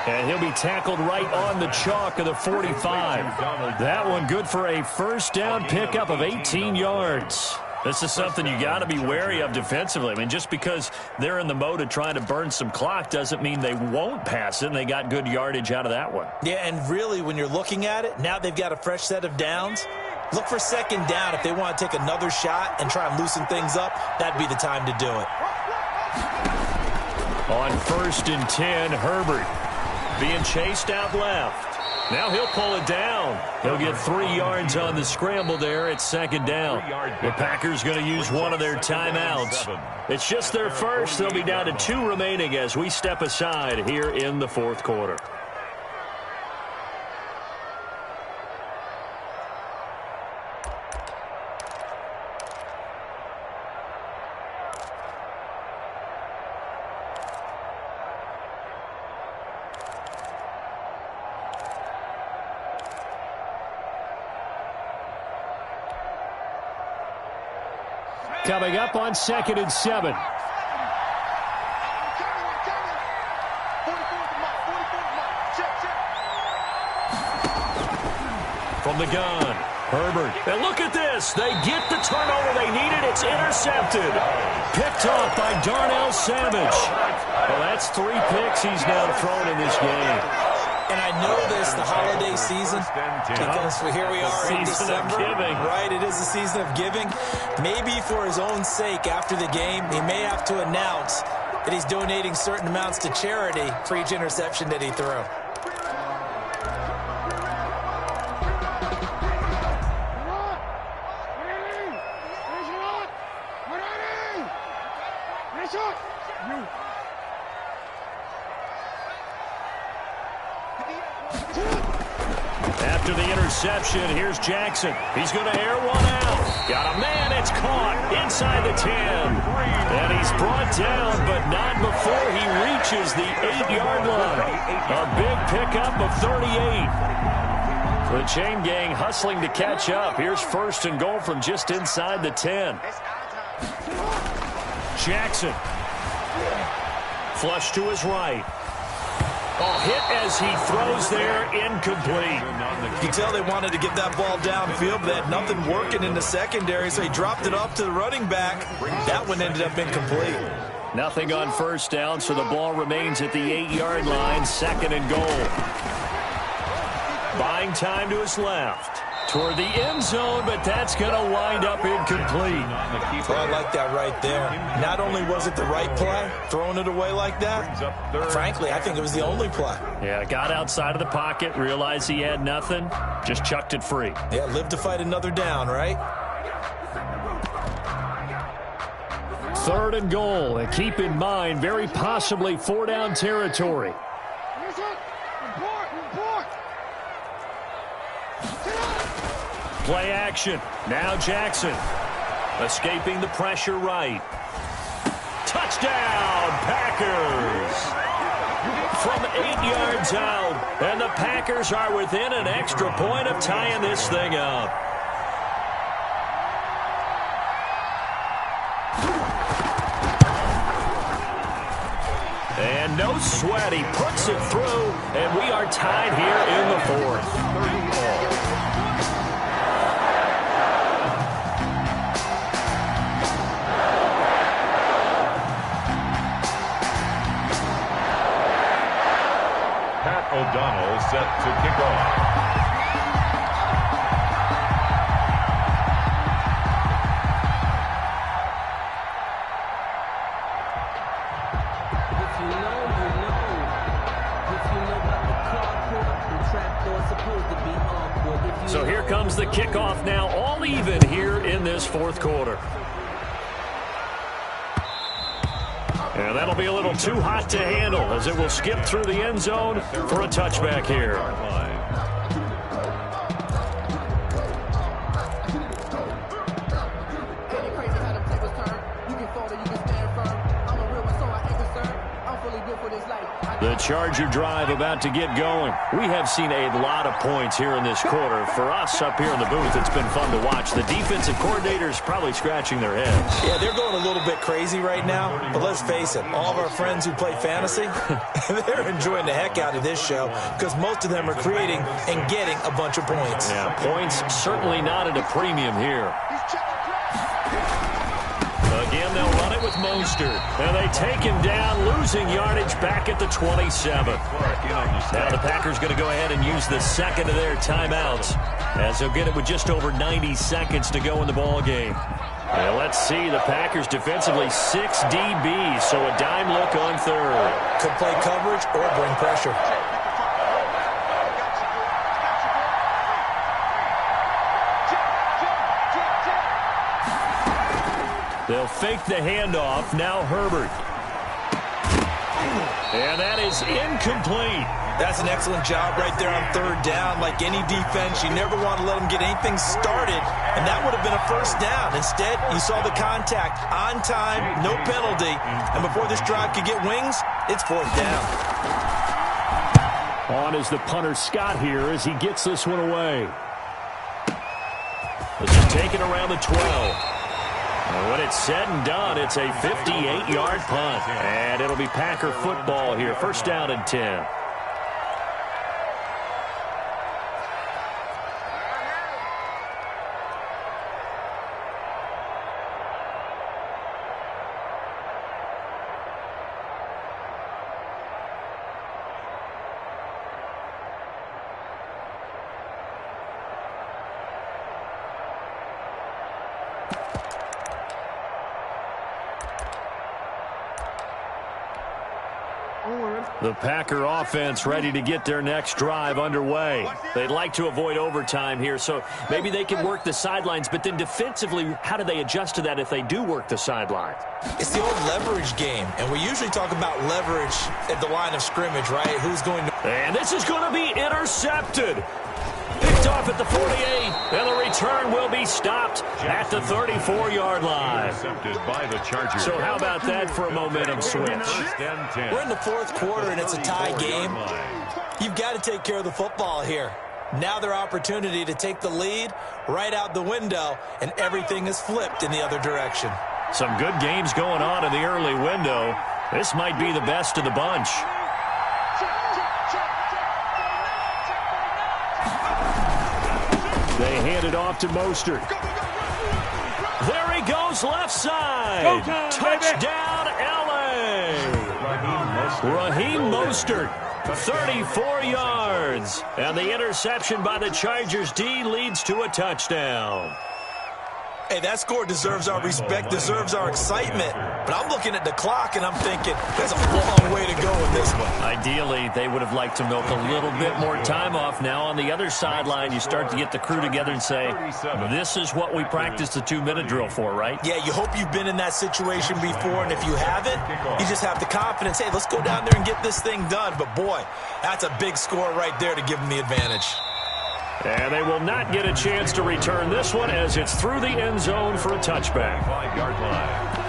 And he'll be tackled right on the chalk of the 45. That one good for a first down pickup of 18 yards. This is something you got to be wary of defensively. I mean, just because they're in the mode of trying to burn some clock doesn't mean they won't pass it, and they got good yardage out of that one. Yeah, and really, when you're looking at it, now they've got a fresh set of downs. Look for second down. If they want to take another shot and try and loosen things up, that'd be the time to do it. On 1st and 10, Herbert being chased out left. Now he'll pull it down. He'll get 3 yards on the scramble there at 2nd down. The Packers going to use one of their timeouts. It's just their first. They'll be down to 2 remaining as we step aside here in the 4th quarter. Coming up on 2nd and 7. From the gun, Herbert. And look at this. They get the turnover they needed. It's intercepted. Picked off by Darnell Savage. Well, that's 3 picks he's now thrown in this game. And I know this, the holiday season, because here we are in December. Right, it is the season of giving. Maybe for his own sake after the game, he may have to announce that he's donating certain amounts to charity for each interception that he threw. After the interception, here's Jackson. He's going to air one out. Got a man. It's caught inside the 10. And he's brought down, but not before he reaches the 8-yard line. A big pickup of 38. The chain gang hustling to catch up. Here's 1st and goal from just inside the 10. Jackson. Flush to his right. Oh, hit as he throws there, incomplete. You can tell they wanted to get that ball downfield, but they had nothing working in the secondary, so he dropped it off to the running back. That one ended up incomplete. Nothing on 1st down, so the ball remains at the 8-yard line, 2nd and goal. Buying time to his left. Toward the end zone, but that's going to wind up incomplete. Well, I like that right there. Not only was it the right play, throwing it away like that, frankly, I think it was the only play. Yeah, got outside of the pocket, realized he had nothing, just chucked it free. Yeah, live to fight another down, right? 3rd and goal, and keep in mind, very possibly 4-down territory. Play action. Now Jackson. Escaping the pressure right. Touchdown, Packers. From 8 yards out. And the Packers are within an extra point of tying this thing up. And no sweat. He puts it through. And we are tied here in the 4th. O'Donnell set to kick off. If you know, you know. If you know about the carport, the trapdoor's supposed to be awkward. So here comes the kickoff now, all even here in this 4th quarter. And that'll be a little too hot to handle as it will skip through the end zone for a touchback here. The Charger drive about to get going. We have seen a lot of points here in this quarter. For us up here in the booth, it's been fun to watch. The defensive coordinators probably scratching their heads. Yeah, they're going a little bit crazy right now. But let's face it, all of our friends who play fantasy, they're enjoying the heck out of this show because most of them are creating and getting a bunch of points. Yeah, points certainly not at a premium here. Again, they'll run it with Mostert. And they take him down, losing yardage back at the 27. Now the Packers going to go ahead and use the second of their timeouts as they'll get it with just over 90 seconds to go in the ball game. And let's see, the Packers defensively 6 DBs, so a dime look on 3rd. Could play coverage or bring pressure. They'll fake the handoff. Now Herbert. And that is incomplete. That's an excellent job right there on 3rd down. Like any defense, you never want to let them get anything started, and that would have been a 1st down. Instead, you saw the contact on time, no penalty, and before this drive could get wings, it's 4th down. On is the punter Scott here as he gets this one away. This is taken around the 12. And when it's said and done, it's a 58-yard punt. And it'll be Packer football here. First down and 10. The Packer offense ready to get their next drive underway. They'd like to avoid overtime here, so maybe they can work the sidelines, but then defensively, how do they adjust to that if they do work the sidelines? It's the old leverage game, and we usually talk about leverage at the line of scrimmage, right? Who's going to... And this is going to be intercepted. Picked off at the 48, and the return will be stopped at the 34-yard line. Intercepted by the Chargers. So how about that for a momentum switch? We're in the fourth quarter, and it's a tie game. You've got to take care of the football here. Now their opportunity to take the lead right out the window, and everything is flipped in the other direction. Some good games going on in the early window. This might be the best of the bunch. They hand it off to Mostert. There he goes, left side. Touchdown, L.A. Raheem Mostert, 34 yards. And the interception by the Chargers D leads to a touchdown. Hey, that score deserves our respect, deserves our excitement. But I'm looking at the clock, and I'm thinking, there's a long way to go in this one. Ideally, they would have liked to milk a little bit more time off. Now, on the other sideline, you start to get the crew together and say, this is what we practiced the 2-minute drill for, right? Yeah, you hope you've been in that situation before, and if you haven't, you just have the confidence, hey, let's go down there and get this thing done. But, boy, that's a big score right there to give them the advantage. And they will not get a chance to return this one as it's through the end zone for a touchback. 5-yard line.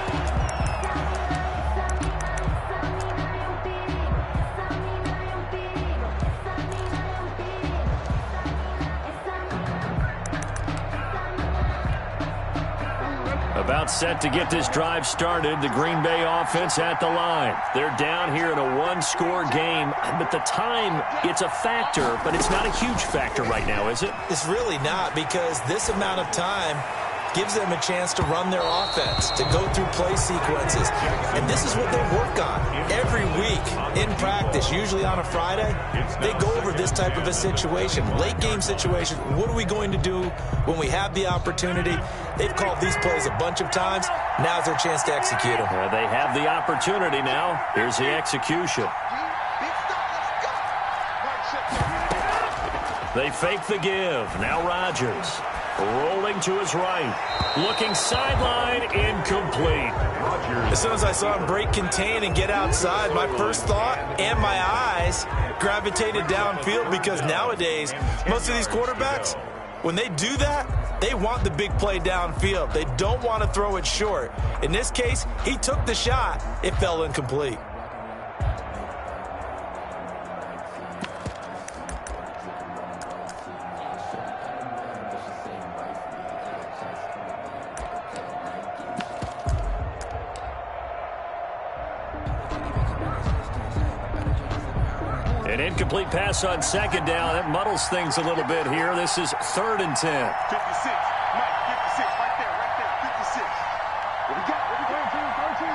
About set to get this drive started. The Green Bay offense at the line. They're down here in a one-score game, but the time, it's a factor, but it's not a huge factor right now, is it? It's really not, because this amount of time gives them a chance to run their offense, to go through play sequences. And this is what they work on every week in practice, usually on a Friday. They go over this type of a situation, late game situation. What are we going to do when we have the opportunity? They've called these plays a bunch of times. Now's their chance to execute them. They have the opportunity now. Here's the execution. They fake the give. Now Rodgers. Rolling to his right. Looking sideline, incomplete. As soon as I saw him break contain and get outside, my first thought and my eyes gravitated downfield, because nowadays, most of these quarterbacks, when they do that, they want the big play downfield. They don't want to throw it short. In this case, he took the shot. It fell incomplete. An incomplete pass on second down. That muddles things a little bit here. This is 3rd and 10. 56. Mike, 56. Right there. 56. What we got? 13.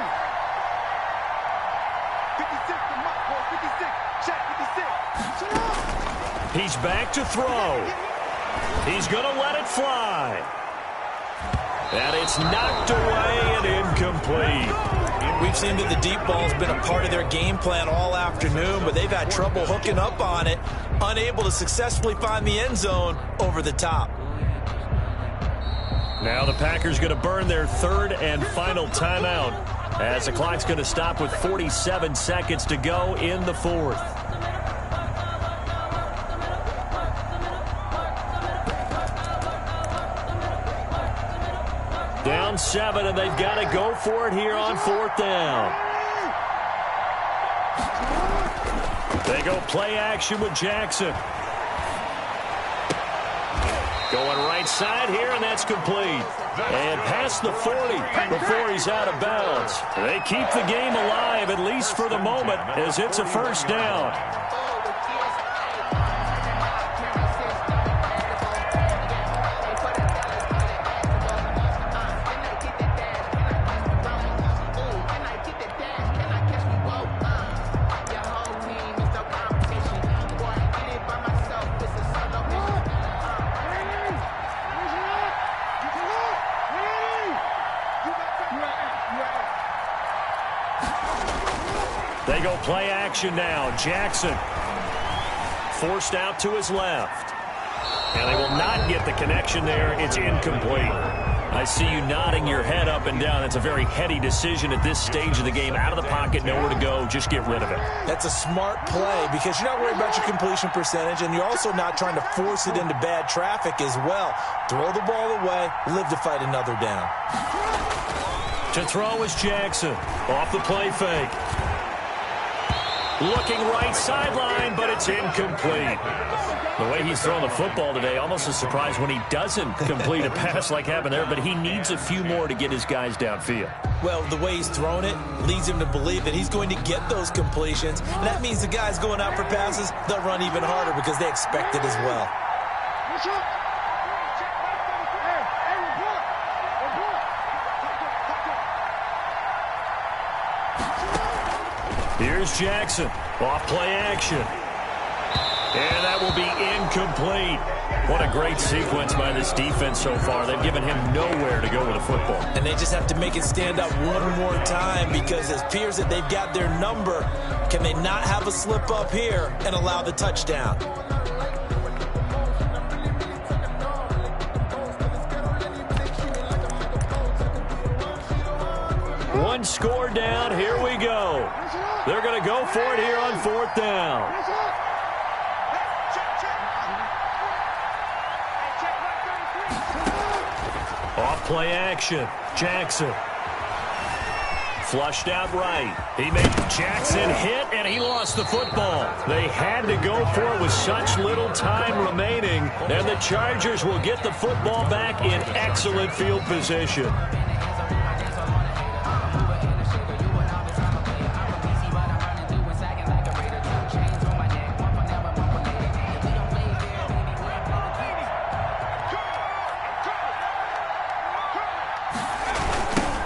56 to Mike, boy. 56. Check, 56. He's back to throw. He's going to let it fly. And it's knocked away and incomplete. We've seen that the deep ball's been a part of their game plan all afternoon, but they've had trouble hooking up on it, unable to successfully find the end zone over the top. Now the Packers going to burn their 3rd and final timeout as the clock's going to stop with 47 seconds to go in the 4th. Down 7, and they've got to go for it here on 4th down. They go play action with Jackson. Going right side here, and that's complete. And past the 40 before he's out of bounds. They keep the game alive, at least for the moment, as it's a first down. They go play action now. Jackson forced out to his left. And they will not get the connection there. It's incomplete. I see you nodding your head up and down. That's a very heady decision at this stage of the game. Out of the pocket, nowhere to go. Just get rid of it. That's a smart play because you're not worried about your completion percentage, and you're also not trying to force it into bad traffic as well. Throw the ball away, live to fight another down. To throw is Jackson. Off the play fake. Looking right sideline, but it's incomplete. The way he's throwing the football today, almost a surprise when he doesn't complete a pass like happened there, but he needs a few more to get his guys downfield. Well, the way he's thrown it leads him to believe that he's going to get those completions. And that means the guys going out for passes, they'll run even harder because they expect it as well. Here's Jackson, off play action. And that will be incomplete. What a great sequence by this defense so far. They've given him nowhere to go with the football. And they just have to make it stand up one more time because it appears that they've got their number. Can they not have a slip up here and allow the touchdown? One score down. Here we go. They're going to go for it here on fourth down. Off play action. Jackson. Flushed out right. He made Jackson hit, and he lost the football. They had to go for it with such little time remaining, and the Chargers will get the football back in excellent field position.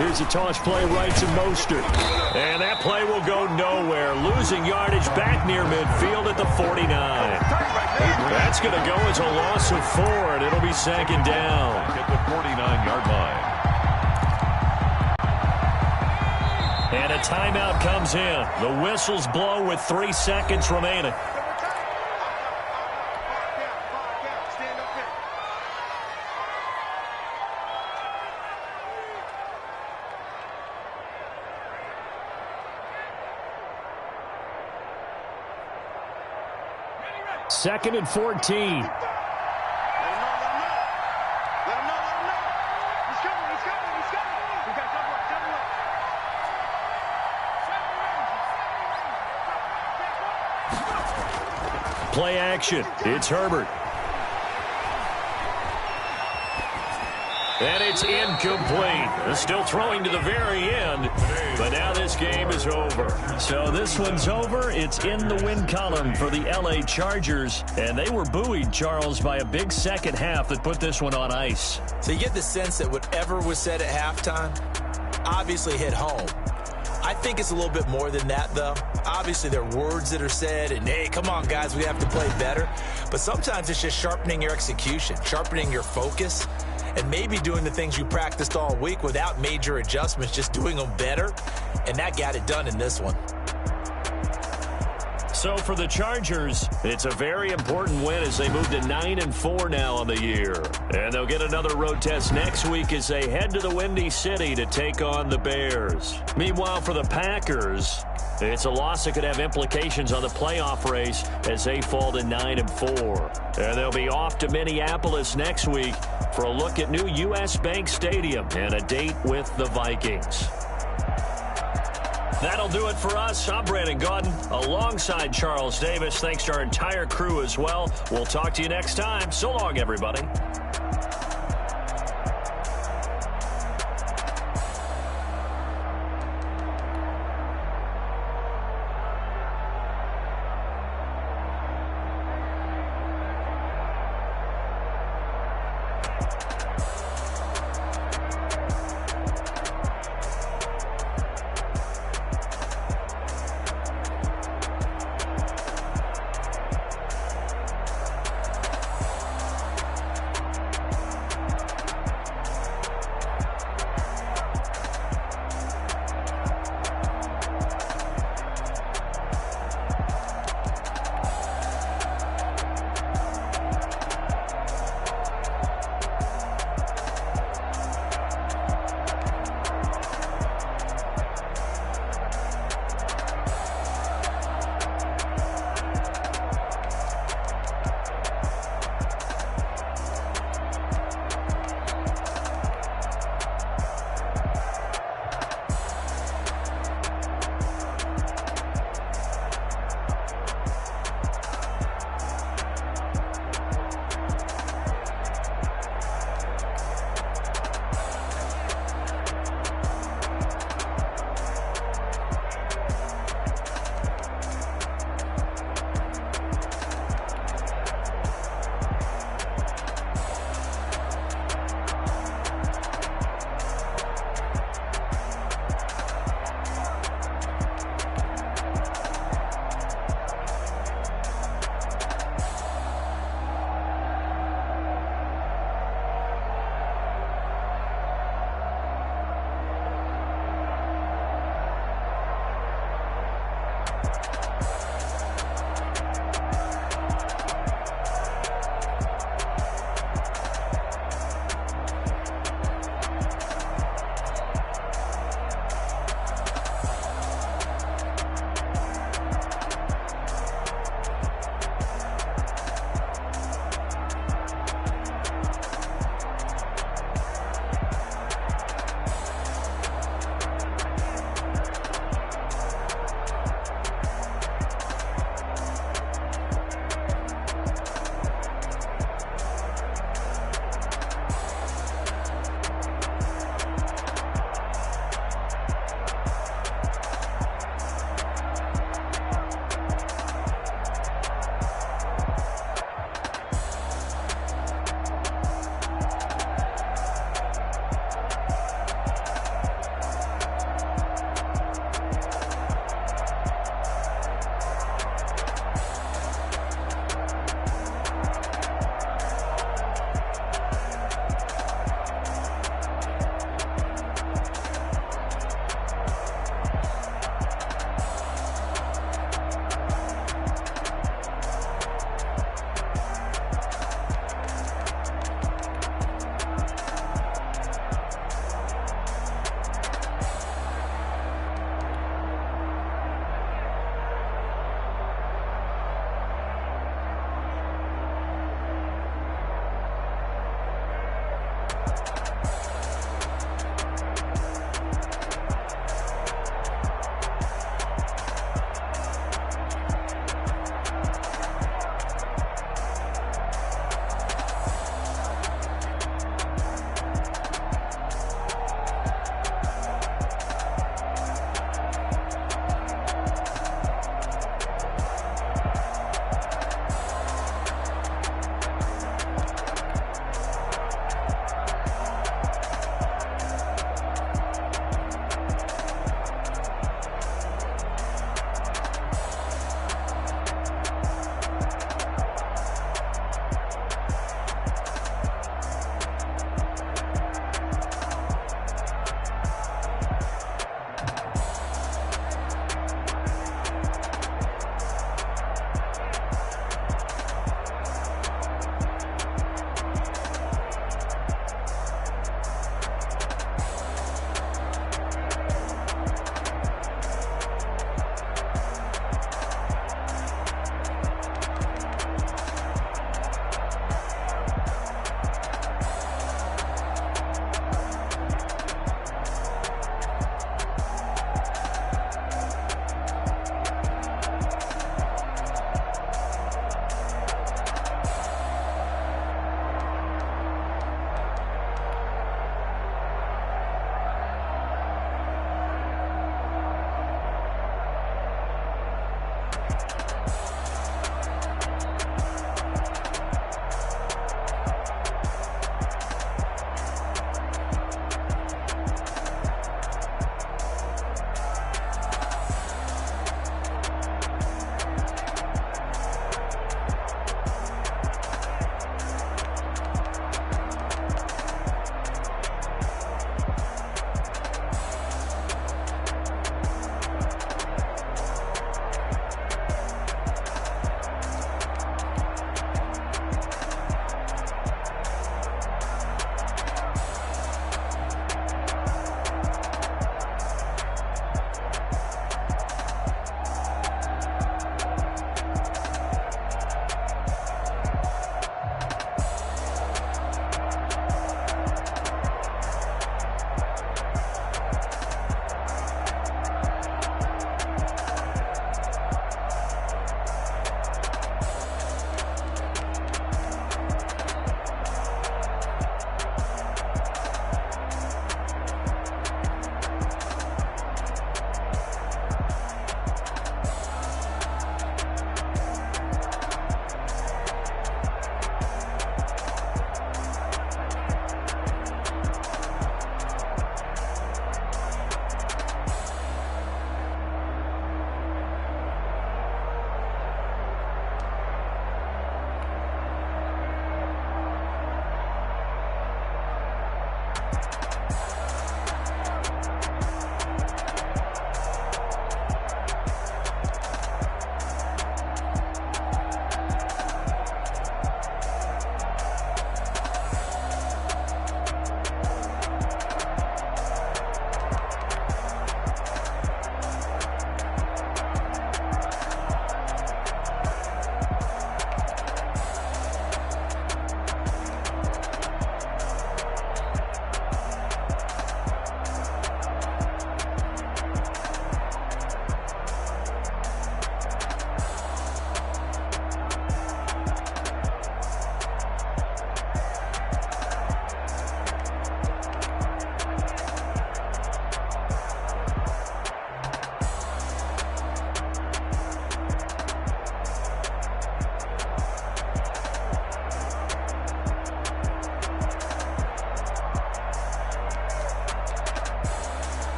Here's a toss play right to Mostert. And that play will go nowhere. Losing yardage back near midfield at the 49. That's going to go as a loss of 4, and it'll be second down. At the 49-yard line. And a timeout comes in. The whistles blow with 3 seconds remaining. Second and 14. Play action. It's Herbert. And it's incomplete. Still throwing to the very end. But now this game is over. So this one's over. It's in the win column for the L.A. Chargers. And they were buoyed, Charles, by a big second half that put this one on ice. So you get the sense that whatever was said at halftime obviously hit home. I think it's a little bit more than that, though. Obviously, there are words that are said, and, hey, come on, guys, we have to play better. But sometimes it's just sharpening your execution, sharpening your focus, and maybe doing the things you practiced all week without major adjustments, just doing them better. And that got it done in this one. So for the Chargers, it's a very important win as they move to 9-4 now on the year. And they'll get another road test next week as they head to the Windy City to take on the Bears. Meanwhile, for the Packers, it's a loss that could have implications on the playoff race as they fall to 9-4. And they'll be off to Minneapolis next week for a look at new U.S. Bank Stadium and a date with the Vikings. That'll do it for us. I'm Brandon Gaudin alongside Charles Davis. Thanks to our entire crew as well. We'll talk to you next time. So long, everybody.